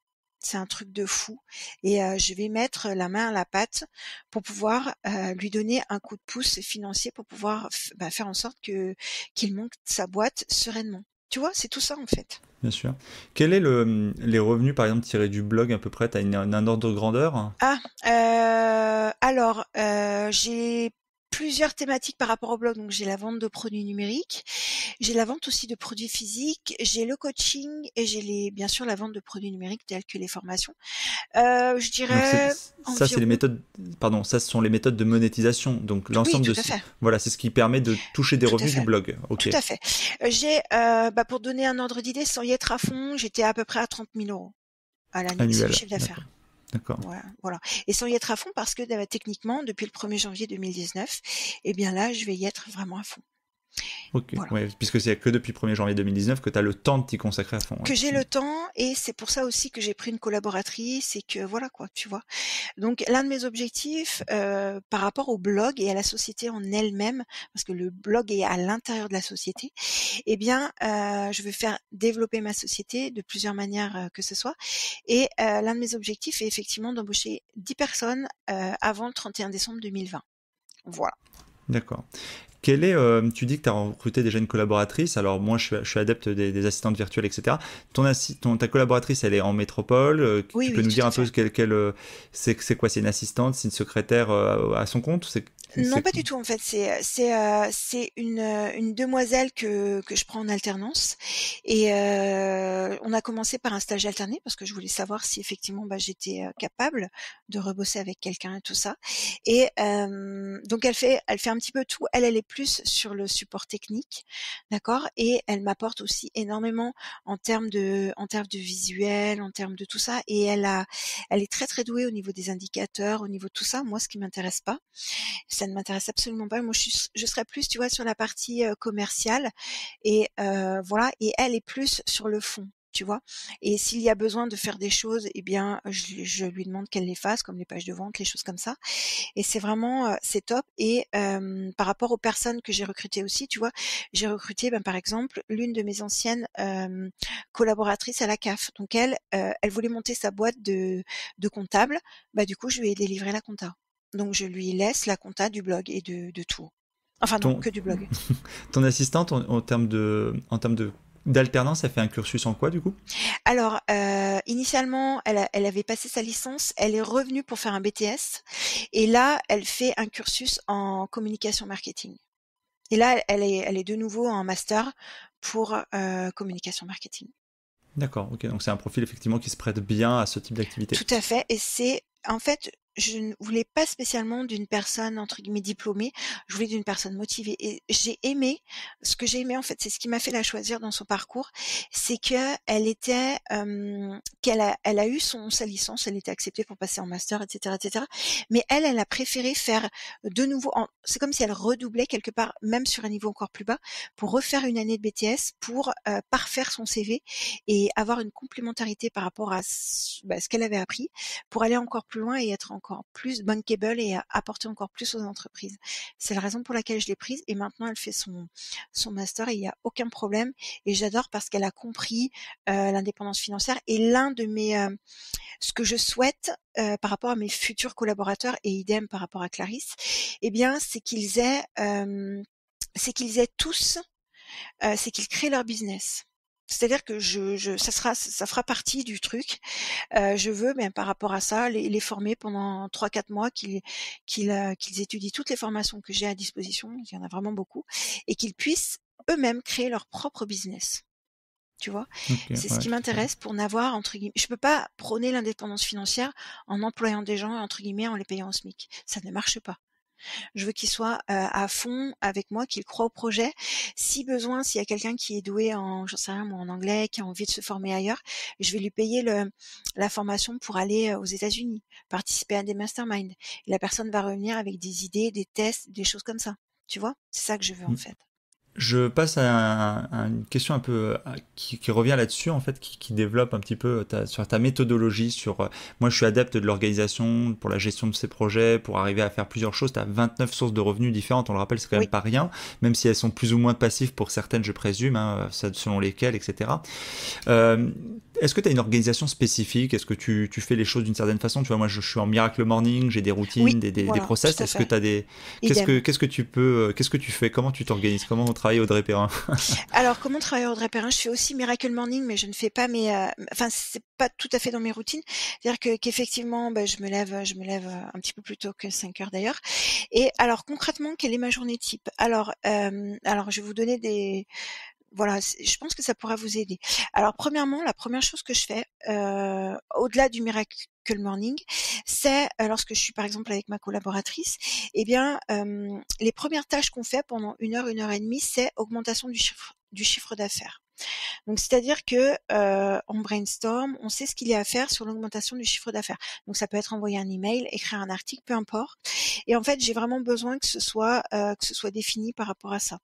C'est un truc de fou et je vais mettre la main à la pâte pour pouvoir lui donner un coup de pouce financier pour pouvoir faire en sorte qu'il monte sa boîte sereinement. Tu vois, c'est tout ça en fait. Bien sûr. Quel est les revenus, par exemple, tirés du blog à peu près? Tu as un ordre de grandeur? Alors, j'ai plusieurs thématiques par rapport au blog. Donc, j'ai la vente de produits numériques, j'ai la vente aussi de produits physiques, j'ai le coaching et j'ai bien sûr la vente de produits numériques tels que les formations. Je Donc dirais ça, c'est les environ. méthodes, pardon, ça, ce sont les méthodes de monétisation. Donc Oui, l'ensemble tout de, à fait. voilà, c'est ce qui permet de toucher des Tout à revenus du fait. blog. Ok, Tout à fait. J'ai, pour donner un ordre d'idée, sans y être à fond, j'étais à peu près à 30 000 euros à l'année. C'est le annuel. chiffre D'accord, d'affaires. d'accord. Ouais, voilà. Et sans y être à fond parce que techniquement, depuis le 1er janvier 2019, eh bien là, je vais y être vraiment à fond. Ok, Voilà. ouais, puisque c'est que depuis le 1er janvier 2019 que tu as le temps de t'y consacrer à fond. Que j'ai le Effectivement. temps et c'est pour ça aussi que j'ai pris une collaboratrice et que voilà quoi, tu vois. Donc l'un de mes objectifs par rapport au blog et à la société en elle-même, parce que le blog est à l'intérieur de la société, eh bien je veux faire développer ma société de plusieurs manières que ce soit. Et l'un de mes objectifs est effectivement d'embaucher 10 personnes avant le 31 décembre 2020. Voilà. D'accord. Tu dis que tu as recruté déjà une collaboratrice. Alors moi, je suis adepte des assistantes virtuelles, etc. Ta collaboratrice, elle est en métropole. Oui, Tu peux oui, nous tout dire à un peu fait. c'est quoi? C'est une assistante, c'est une secrétaire à son compte? Non, C'est- pas du tout en fait. C'est une demoiselle que je prends en alternance et on a commencé par un stage alterné parce que je voulais savoir si effectivement j'étais capable de rebosser avec quelqu'un et tout ça. Et donc elle fait un petit peu tout. Elle est plus sur le support technique, d'accord. Et elle m'apporte aussi énormément en termes de visuel, en termes de tout ça. Et elle est très très douée au niveau des indicateurs, au niveau de tout ça. Moi, ce qui m'intéresse pas. Ça ne m'intéresse absolument pas. Moi, je serais plus, tu vois, sur la partie commerciale et voilà. Et elle est plus sur le fond, tu vois. Et s'il y a besoin de faire des choses, eh bien, je lui demande qu'elle les fasse, comme les pages de vente, les choses comme ça. Et c'est vraiment, c'est top. Et par rapport aux personnes que j'ai recrutées aussi, tu vois, j'ai recruté, par exemple, l'une de mes anciennes collaboratrices à la CAF. Donc elle voulait monter sa boîte de comptable. Du coup, je lui ai délivré la compta. Donc je lui laisse la compta du blog et de tout. Enfin non, ton, que du blog. ton assistante, en termes d'alternance, elle fait un cursus en quoi, du coup? Alors, initialement, elle avait passé sa licence, elle est revenue pour faire un BTS et là, elle fait un cursus en communication marketing. Et là, elle est de nouveau en master pour communication marketing. D'accord, ok. Donc c'est un profil effectivement qui se prête bien à ce type d'activité. Tout à fait. Et c'est, en fait, je ne voulais pas spécialement d'une personne entre guillemets diplômée. Je voulais d'une personne motivée. Et j'ai aimé, ce que j'ai aimé en fait, c'est ce qui m'a fait la choisir dans son parcours, c'est que elle a eu sa licence, elle était acceptée pour passer en master, etc., etc. Mais elle a préféré faire de nouveau. C'est comme si elle redoublait quelque part, même sur un niveau encore plus bas, pour refaire une année de BTS, pour parfaire son CV et avoir une complémentarité par rapport à ce qu'elle avait appris pour aller encore plus loin et être encore plus bankable et apporter encore plus aux entreprises. C'est la raison pour laquelle je l'ai prise et maintenant elle fait son master et il n'y a aucun problème et j'adore parce qu'elle a compris l'indépendance financière et ce que je souhaite par rapport à mes futurs collaborateurs et idem par rapport à Clarisse, eh bien c'est qu'ils aient tous c'est qu'ils créent leur business. C'est-à-dire que ça fera partie du truc. Je veux, par rapport à ça, les former pendant 3-4 mois, qu'ils étudient toutes les formations que j'ai à disposition. Il y en a vraiment beaucoup, et qu'ils puissent eux-mêmes créer leur propre business. Tu vois, Ok, c'est ce ouais, qui tout à fait. m'intéresse pour n'avoir entre guillemets. Je peux pas prôner l'indépendance financière en employant des gens entre guillemets en les payant au SMIC. Ça ne marche pas. Je veux qu'il soit à fond avec moi, qu'il croit au projet. Si besoin, s'il y a quelqu'un qui est doué en, j'en sais rien, moi, en anglais, qui a envie de se former ailleurs, je vais lui payer la formation pour aller aux États-Unis, participer à des masterminds. Et la personne va revenir avec des idées, des tests, des choses comme ça. Tu vois? C'est ça que je veux en fait. Je passe à une question un peu qui revient là-dessus, en fait, qui développe un petit peu sur ta méthodologie. Moi, je suis adepte de l'organisation pour la gestion de ces projets, pour arriver à faire plusieurs choses. Tu as 29 sources de revenus différentes, on le rappelle, c'est quand même Oui. pas rien, même si elles sont plus ou moins passives pour certaines, je présume, hein, selon lesquelles, etc. Euh, Est-ce que tu as une organisation spécifique? Est-ce que tu fais les choses d'une certaine façon? Tu vois, moi, je suis en Miracle Morning, j'ai des routines, Oui, des voilà, process. tout à Est-ce que fait. tu as des. Idem. Qu'est-ce que tu fais? Comment tu t'organises? Comment on travaille Audrey Perrin? Alors, comment travailler Audrey Perrin? Je fais aussi Miracle Morning, mais je ne fais pas enfin, c'est pas tout à fait dans mes routines. C'est-à-dire qu'effectivement, bah, je me lève un petit peu plus tôt que 5 heures d'ailleurs. Et alors, concrètement, quelle est ma journée type? Alors, je vais vous donner voilà, je pense que ça pourra vous aider. Alors, premièrement, la première chose que je fais, au-delà du Miracle Morning, c'est lorsque je suis par exemple avec ma collaboratrice, eh bien, les premières tâches qu'on fait pendant 1 heure et demie, c'est augmentation du chiffre d'affaires. Donc c'est-à-dire que on brainstorm, on sait ce qu'il y a à faire sur l'augmentation du chiffre d'affaires. Donc ça peut être envoyer un email, écrire un article, peu importe. Et en fait, j'ai vraiment besoin que ce soit défini par rapport à ça.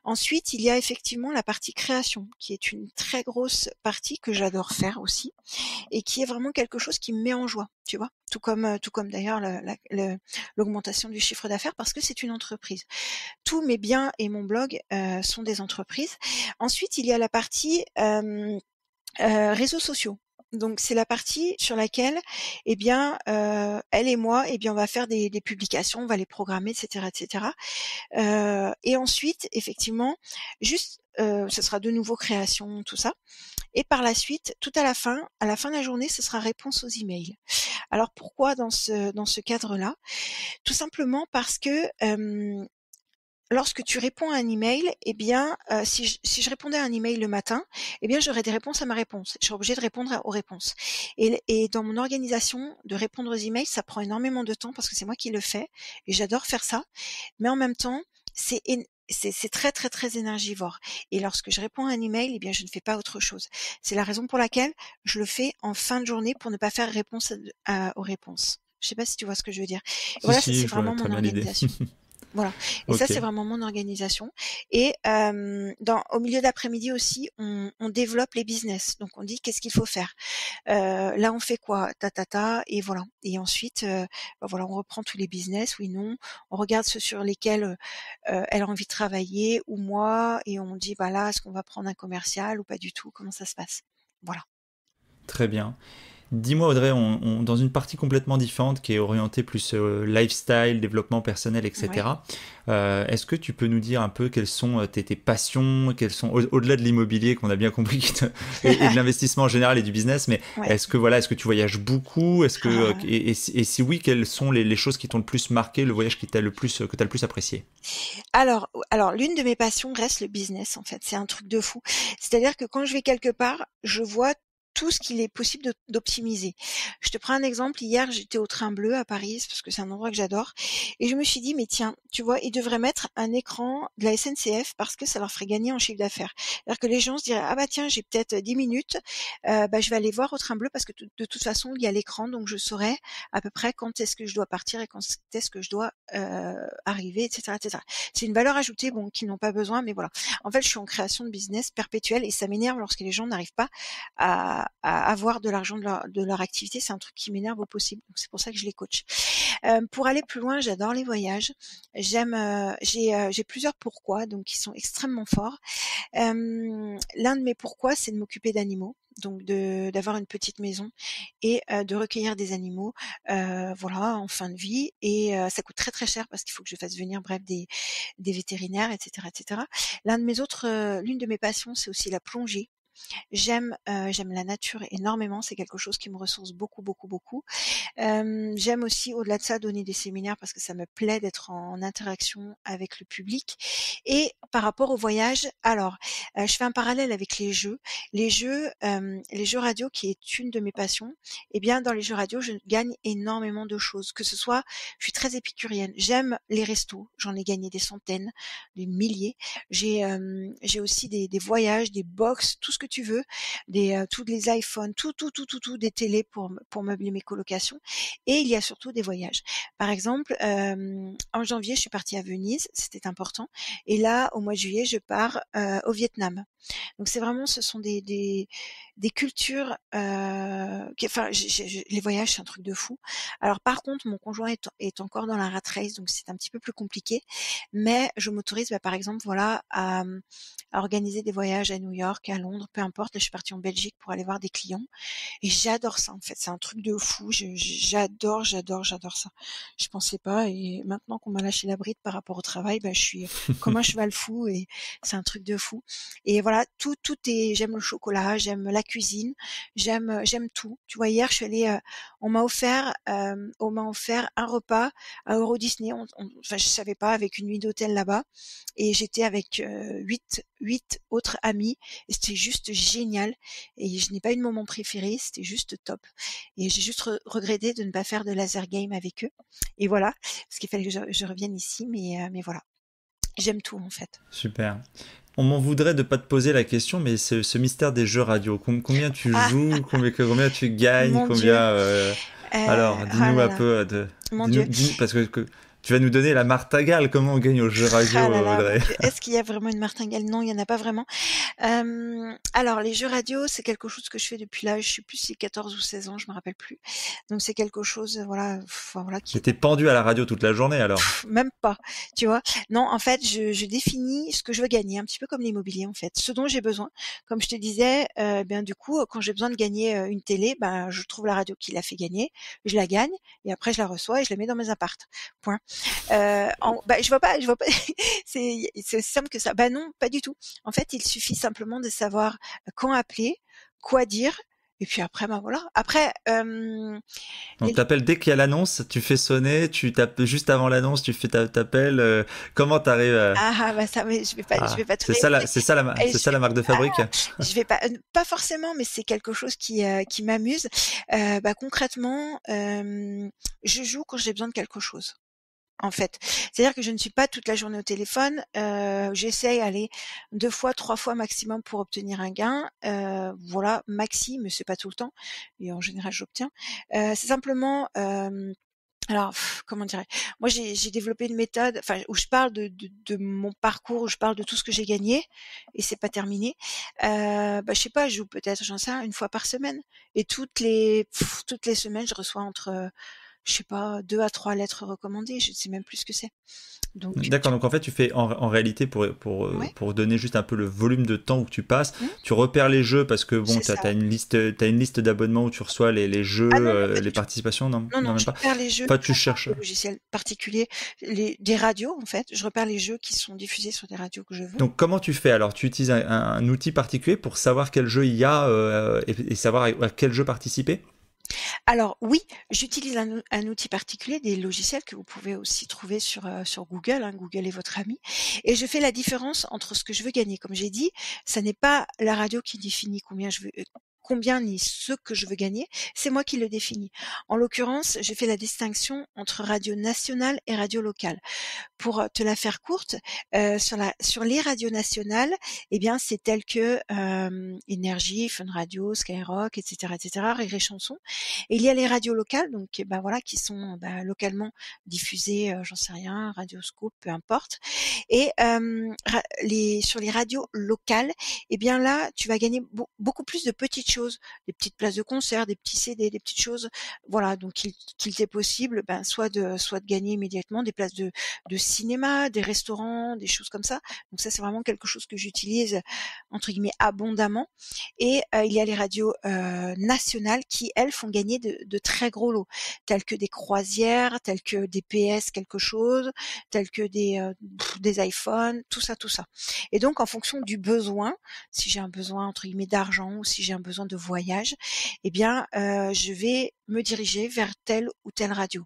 Ensuite, il y a effectivement la partie création, qui est une très grosse partie que j'adore faire aussi, et qui est vraiment quelque chose qui me met en joie, tu vois. Tout comme d'ailleurs l'augmentation du chiffre d'affaires, parce que c'est une entreprise. Tous mes biens et mon blog sont des entreprises. Ensuite, il y a la partie réseaux sociaux. Donc c'est la partie sur laquelle, eh bien, elle et moi, eh bien, on va faire des publications, on va les programmer, etc., etc. Et ensuite, effectivement, juste, ce sera de nouveau création, tout ça. Et par la suite, tout à la fin de la journée, ce sera réponse aux emails. Alors pourquoi dans ce cadre-là? Tout simplement parce que lorsque tu réponds à un email, eh bien, si je répondais à un email le matin, eh bien, j'aurais des réponses à ma réponse. Je serais obligée de répondre aux réponses. Et dans mon organisation, de répondre aux emails, ça prend énormément de temps parce que c'est moi qui le fais et j'adore faire ça. Mais en même temps, c'est très, très, très énergivore. Et lorsque je réponds à un email, eh bien, je ne fais pas autre chose. C'est la raison pour laquelle je le fais en fin de journée pour ne pas faire réponse aux réponses. Je sais pas si tu vois ce que je veux dire. Et Si, voilà, ça c'est si, je vois vraiment très mon bien l'idée. organisation. Voilà. Et ça, Ok. c'est vraiment mon organisation. Et au milieu d'après-midi aussi, on développe les business. Donc, on dit qu'est-ce qu'il faut faire. Là, on fait quoi, et voilà. Et ensuite, bah, voilà, on reprend tous les business, oui, non. On regarde ceux sur lesquels elle a envie de travailler ou moi, et on dit, bah là, est-ce qu'on va prendre un commercial ou pas du tout. Comment ça se passe. Voilà. Très bien. Dis-moi Audrey, dans une partie complètement différente qui est orientée plus lifestyle, développement personnel, Ouais. etc. Est-ce que tu peux nous dire un peu quelles sont tes passions, quelles sont au-delà de l'immobilier qu'on a bien compris et de l'investissement en général et du business, mais Ouais. est-ce que tu voyages beaucoup, et si oui, quelles sont les choses qui t'ont le plus marqué, le voyage qui t'a le plus que t'as le plus apprécié? Alors, l'une de mes passions reste le business, en fait. C'est un truc de fou. C'est-à-dire que quand je vais quelque part, je vois tout ce qu'il est possible d'optimiser. Je te prends un exemple. Hier, j'étais au Train Bleu à Paris, parce que c'est un endroit que j'adore. Et je me suis dit, mais tiens, tu vois, ils devraient mettre un écran de la SNCF parce que ça leur ferait gagner en chiffre d'affaires. C'est-à-dire que les gens se diraient, ah bah tiens, j'ai peut-être 10 minutes, bah, je vais aller voir au Train Bleu parce que de toute façon, il y a l'écran, donc je saurai à peu près quand est-ce que je dois partir et quand est-ce que je dois arriver, etc., etc. C'est une valeur ajoutée, bon, qu'ils n'ont pas besoin, mais voilà. En fait, je suis en création de business perpétuelle et ça m'énerve lorsque les gens n'arrivent pas à avoir de l'argent de leur activité. C'est un truc qui m'énerve au possible. Donc, c'est pour ça que je les coach. Pour aller plus loin, j'adore les voyages. J'ai plusieurs pourquoi, donc qui sont extrêmement forts. L'un de mes pourquoi, c'est de m'occuper d'animaux. Donc d'avoir une petite maison et de recueillir des animaux, voilà, en fin de vie. Et ça coûte très très cher parce qu'il faut que je fasse venir, bref, des vétérinaires, etc., etc. L'une de mes passions, c'est aussi la plongée. J'aime la nature énormément. C'est quelque chose qui me ressource beaucoup, beaucoup, beaucoup. J'aime aussi, au-delà de ça, donner des séminaires parce que ça me plaît d'être en interaction avec le public. Et par rapport au voyage, alors, je fais un parallèle avec les jeux. Les jeux radio, qui est une de mes passions, eh bien, dans les jeux radio, je gagne énormément de choses. Que ce soit, je suis très épicurienne. J'aime les restos. J'en ai gagné des centaines, des milliers. J'ai aussi des voyages, des box, tout ce que tu veux, tous les iPhones, tout, des télés pour meubler mes colocations. Et il y a surtout des voyages. Par exemple, en janvier, je suis partie à Venise, c'était important. Et là, au mois de juillet, je pars au Vietnam. Donc c'est vraiment, ce sont des cultures, enfin, les voyages, c'est un truc de fou. Alors par contre, mon conjoint est encore dans la rat race, donc c'est un petit peu plus compliqué. Mais je m'autorise, par exemple, voilà, à organiser des voyages à New York, à Londres, peu importe. Là, je suis partie en Belgique pour aller voir des clients. Et j'adore ça, en fait. C'est un truc de fou. J'adore ça. Je pensais pas. Et maintenant qu'on m'a lâché la bride par rapport au travail, je suis comme un cheval fou et c'est un truc de fou. Et voilà, tout est, j'aime le chocolat, j'aime la cuisine, j'aime tout. Tu vois, hier, je suis allée, on m'a offert un repas à Euro Disney. Enfin, je savais pas, avec une nuit d'hôtel là-bas. Et j'étais avec huit autres amis. Et c'était juste génial. Et je n'ai pas eu de moment préféré, c'était juste top. Et j'ai juste regretté de ne pas faire de laser game avec eux. Et voilà, parce qu'il fallait que je revienne ici, mais voilà. J'aime tout en fait. Super. On m'en voudrait de pas te poser la question, mais c'est ce mystère des jeux radio. Combien tu joues, combien tu gagnes, Mon Dieu. combien. Alors, Oh dis-nous là un là. peu. Mon Dieu. Parce que tu vas nous donner la martingale. Comment on gagne aux jeux radio, Ah là là, mon Audrey? Dieu. Est-ce qu'il y a vraiment une martingale? Non, il n'y en a pas vraiment. Alors, les jeux radio, c'est quelque chose que je fais depuis l'âge, je sais plus si c'est 14 ou 16 ans, je me rappelle plus. Donc c'est quelque chose, voilà, qui T'étais pendu à la radio toute la journée alors. même pas, tu vois. Non, en fait, je définis ce que je veux gagner, un petit peu comme l'immobilier en fait, ce dont j'ai besoin. Comme je te disais, bien du coup, quand j'ai besoin de gagner une télé, je trouve la radio qui l'a fait gagner, je la gagne et après je la reçois et je la mets dans mes appartes. Point. Je vois pas, c'est aussi simple que ça. Bah non, pas du tout. En fait, il suffit simplement de savoir quand appeler, quoi dire. Et puis après, voilà. Après, Donc t'appelles dès qu'il y a l'annonce, tu fais sonner, tu tapes juste avant l'annonce, tu fais t'appelles. Comment t'arrives à... ça, mais je vais pas tout c'est réécrire. Et c'est ça la marque de fabrique. je vais pas forcément, mais c'est quelque chose qui m'amuse. Concrètement, je joue quand j'ai besoin de quelque chose. En fait, c'est-à-dire que je ne suis pas toute la journée au téléphone. J'essaye, allez, 2 fois, 3 fois maximum pour obtenir un gain. Voilà, maxi, mais c'est pas tout le temps. Et en général, j'obtiens. C'est simplement, alors, comment dirais moi, j'ai développé une méthode, enfin, où je parle de mon parcours, où je parle de tout ce que j'ai gagné, et c'est pas terminé. Je sais pas, je joue peut-être, j'en sais rien, 1 fois par semaine, et toutes les semaines, je reçois entre, je sais pas, 2 à 3 lettres recommandées, je sais même plus ce que c'est. Donc, D'accord, donc en fait tu fais en réalité ouais, pour donner juste un peu le volume de temps où tu passes, mmh, tu repères les jeux parce que bon, c'est tu ça. as une liste d'abonnements où tu reçois les jeux, Ah non, non, pas les du tout. participations, non, Non, non non, même je pas. repère les jeux Enfin, tu grâce à cherches. des logiciels particuliers, des radios, en fait. Je repère les jeux qui sont diffusés sur des radios que je veux. Donc comment tu fais alors? Tu utilises un outil particulier pour savoir quel jeu il y a et savoir à quel jeu participer? Alors oui, j'utilise un outil particulier, des logiciels que vous pouvez aussi trouver sur Google, hein, Google est votre ami, et je fais la différence entre ce que je veux gagner. Comme j'ai dit, ça n'est pas la radio qui définit combien ni ce que je veux gagner, c'est moi qui le définis. En l'occurrence, j'ai fait la distinction entre radio nationale et radio locale. Pour te la faire courte, sur les radios nationales, eh bien, c'est tel que Énergie, Fun Radio, Skyrock, etc., Rire et Chanson. Et il y a les radios locales, donc voilà, qui sont localement diffusées, j'en sais rien, Radioscope, peu importe. Et sur les radios locales, eh bien là, tu vas gagner beaucoup plus de petites choses, des petites places de concert, des petits CD, des petites choses. Voilà, donc qu'il t'est possible, soit de gagner immédiatement des places de cinéma, des restaurants, des choses comme ça. Donc ça, c'est vraiment quelque chose que j'utilise entre guillemets abondamment. Et il y a les radios nationales qui, elles, font gagner de très gros lots, tels que des croisières, tels que des PS quelque chose, tels que des iPhones, tout ça, tout ça. Et donc, en fonction du besoin, si j'ai un besoin entre guillemets d'argent ou si j'ai un besoin de voyage, eh bien, je vais me diriger vers telle ou telle radio.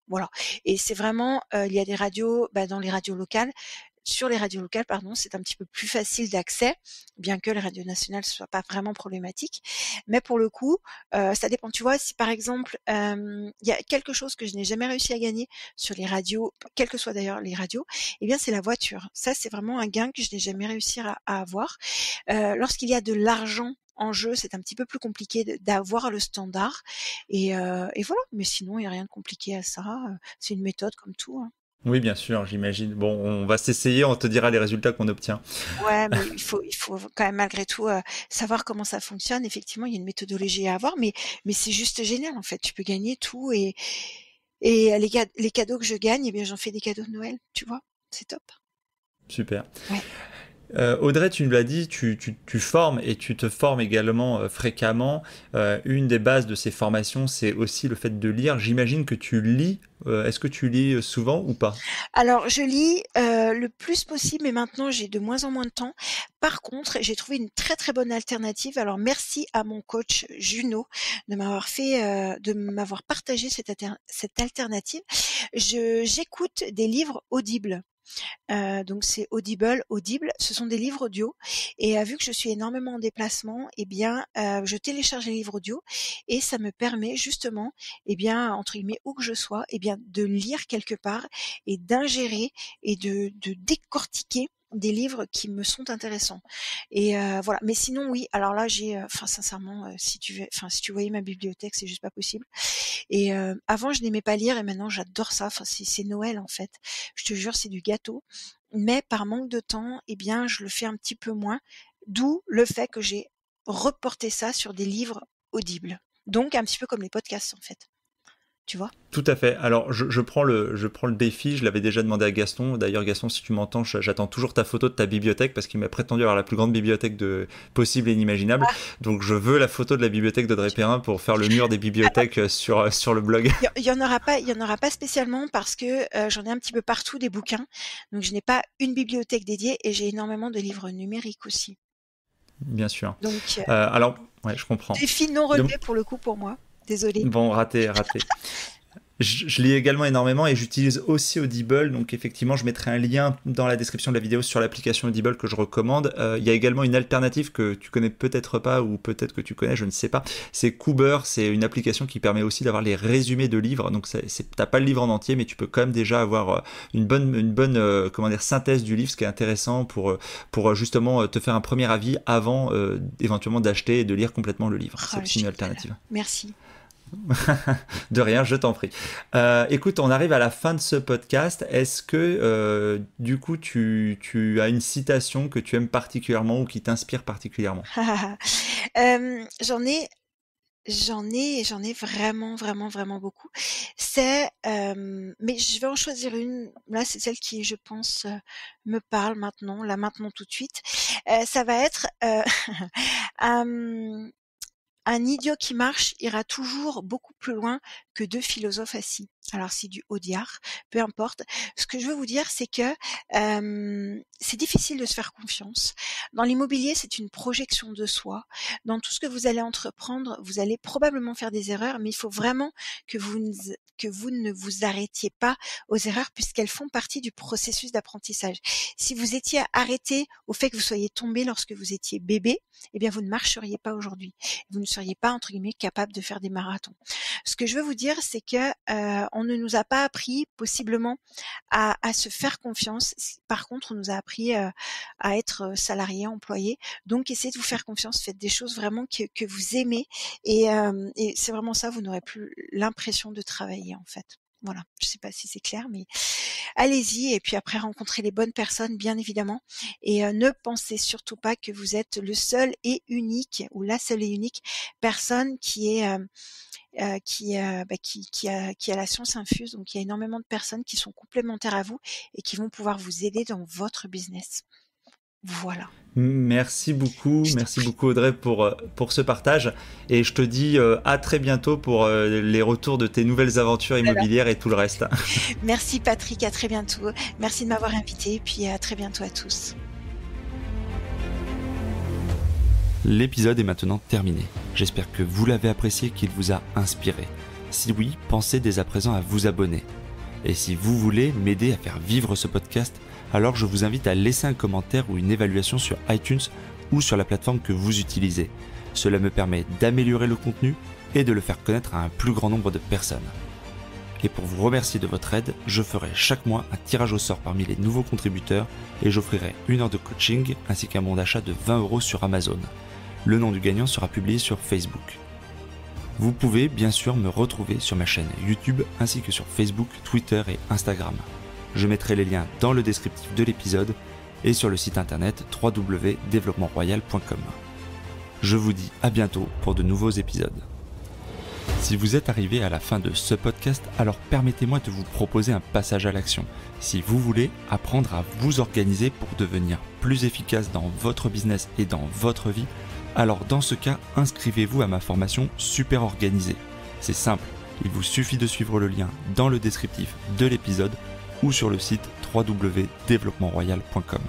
Voilà. Et c'est vraiment, il y a des radios, dans les radios locales. Sur les radios locales, pardon, c'est un petit peu plus facile d'accès, bien que les radios nationales ne soient pas vraiment problématiques. Mais pour le coup, ça dépend. Tu vois, si par exemple, il y a quelque chose que je n'ai jamais réussi à gagner sur les radios, quelles que soient d'ailleurs les radios, eh bien c'est la voiture. Ça, c'est vraiment un gain que je n'ai jamais réussi à avoir. Lorsqu'il y a de l'argent en jeu, c'est un petit peu plus compliqué d'avoir le standard. Et voilà. Mais sinon, il n'y a rien de compliqué à ça. C'est une méthode comme tout, hein. Oui, bien sûr, j'imagine. Bon, on va s'essayer, on te dira les résultats qu'on obtient. Ouais, mais il faut quand même malgré tout savoir comment ça fonctionne. Effectivement, il y a une méthodologie à avoir, mais c'est juste génial en fait. Tu peux gagner tout et les cadeaux que je gagne, eh bien j'en fais des cadeaux de Noël, tu vois. C'est top. Super. Ouais. Audrey, tu nous l'as dit, tu formes et tu te formes également fréquemment. Une des bases de ces formations, c'est aussi le fait de lire. J'imagine que tu lis. Est-ce que tu lis souvent ou pas? Alors je lis le plus possible, mais maintenant j'ai de moins en moins de temps. Par contre, j'ai trouvé une très très bonne alternative. Alors merci à mon coach Juno de m'avoir partagé cette alternative. J'écoute des livres audibles. Donc c'est Audible, ce sont des livres audio et vu que je suis énormément en déplacement, eh bien, je télécharge les livres audio et ça me permet justement, eh bien, entre guillemets, où que je sois, eh bien, de lire quelque part et d'ingérer et de décortiquer des livres qui me sont intéressants et voilà. Mais sinon oui, alors là j'ai, enfin sincèrement, si tu voyais ma bibliothèque, c'est juste pas possible. Et avant, je n'aimais pas lire et maintenant, j'adore ça. Enfin, c'est Noël en fait. Je te jure, c'est du gâteau. Mais par manque de temps, eh bien, je le fais un petit peu moins. D'où le fait que j'ai reporté ça sur des livres audibles. Donc, un petit peu comme les podcasts en fait. Tu vois? Tout à fait. Alors, je prends le défi. Je l'avais déjà demandé à Gaston. D'ailleurs, Gaston, si tu m'entends, j'attends toujours ta photo de ta bibliothèque parce qu'il m'a prétendu avoir la plus grande bibliothèque possible et inimaginable. Ah, Donc, je veux la photo de la bibliothèque d'Audrey Perrin pour faire le mur des bibliothèques sur le blog. il y en aura pas spécialement parce que j'en ai un petit peu partout des bouquins. Donc, je n'ai pas une bibliothèque dédiée et j'ai énormément de livres numériques aussi. Bien sûr. Donc, Alors, ouais, je comprends. défi non Donc, relevé pour le coup pour moi. Désolée. bon, raté. Je lis également énormément et j'utilise aussi Audible, donc effectivement je mettrai un lien dans la description de la vidéo sur l'application Audible que je recommande. Il y a également une alternative que tu connais peut-être pas ou peut-être que tu connais, je ne sais pas. C'est Cooper, c'est une application qui permet aussi d'avoir les résumés de livres, donc t'as pas le livre en entier mais tu peux quand même déjà avoir une bonne comment dire, synthèse du livre, ce qui est intéressant pour justement te faire un premier avis avant éventuellement d'acheter et de lire complètement le livre. C'est Oh, aussi une alternative. merci. De rien, je t'en prie. Écoute, on arrive à la fin de ce podcast. Est-ce que du coup tu as une citation que tu aimes particulièrement ou qui t'inspire particulièrement? J'en ai vraiment, vraiment, vraiment beaucoup. Mais je vais en choisir une. Là, c'est celle qui, je pense, me parle maintenant, là maintenant tout de suite. Ça va être euh, un idiot qui marche ira toujours beaucoup plus loin que deux philosophes assis. Alors c'est du Audiard, peu importe. Ce que je veux vous dire, c'est que c'est difficile de se faire confiance. Dans l'immobilier, c'est une projection de soi. Dans tout ce que vous allez entreprendre, vous allez probablement faire des erreurs, mais il faut vraiment que vous ne vous arrêtiez pas aux erreurs puisqu'elles font partie du processus d'apprentissage. Si vous étiez arrêté au fait que vous soyez tombé lorsque vous étiez bébé, eh bien vous ne marcheriez pas aujourd'hui. Vous ne seriez pas entre guillemets capable de faire des marathons. Ce que je veux vous dire, c'est que on ne nous a pas appris possiblement à se faire confiance. Par contre, on nous a appris à être salarié, employé. Donc, essayez de vous faire confiance. Faites des choses vraiment que vous aimez et c'est vraiment ça. Vous n'aurez plus l'impression de travailler en fait. Voilà, je sais pas si c'est clair, mais allez-y et puis après rencontrez les bonnes personnes, bien évidemment et ne pensez surtout pas que vous êtes le seul et unique ou la seule et unique personne qui est, qui a la science infuse. Donc il y a énormément de personnes qui sont complémentaires à vous et qui vont pouvoir vous aider dans votre business. Voilà. Merci Je t'en prie. beaucoup Audrey pour ce partage et je te dis à très bientôt pour les retours de tes nouvelles aventures Voilà. immobilières et tout le reste. Merci Patrick, à très bientôt. Merci de m'avoir invité et puis à très bientôt à tous. L'épisode est maintenant terminé. J'espère que vous l'avez apprécié, qu'il vous a inspiré. Si oui, pensez dès à présent à vous abonner. Et si vous voulez m'aider à faire vivre ce podcast, alors je vous invite à laisser un commentaire ou une évaluation sur iTunes ou sur la plateforme que vous utilisez. Cela me permet d'améliorer le contenu et de le faire connaître à un plus grand nombre de personnes. Et pour vous remercier de votre aide, je ferai chaque mois un tirage au sort parmi les nouveaux contributeurs et j'offrirai 1 heure de coaching ainsi qu'un bon d'achat de 20 € sur Amazon. Le nom du gagnant sera publié sur Facebook. Vous pouvez bien sûr me retrouver sur ma chaîne YouTube ainsi que sur Facebook, Twitter et Instagram. Je mettrai les liens dans le descriptif de l'épisode et sur le site internet www.developpementroyal.com. Je vous dis à bientôt pour de nouveaux épisodes. Si vous êtes arrivé à la fin de ce podcast, alors permettez-moi de vous proposer un passage à l'action. Si vous voulez apprendre à vous organiser pour devenir plus efficace dans votre business et dans votre vie, alors dans ce cas, inscrivez-vous à ma formation Super Organisé. C'est simple, il vous suffit de suivre le lien dans le descriptif de l'épisode ou sur le site www.developpementroyal.com.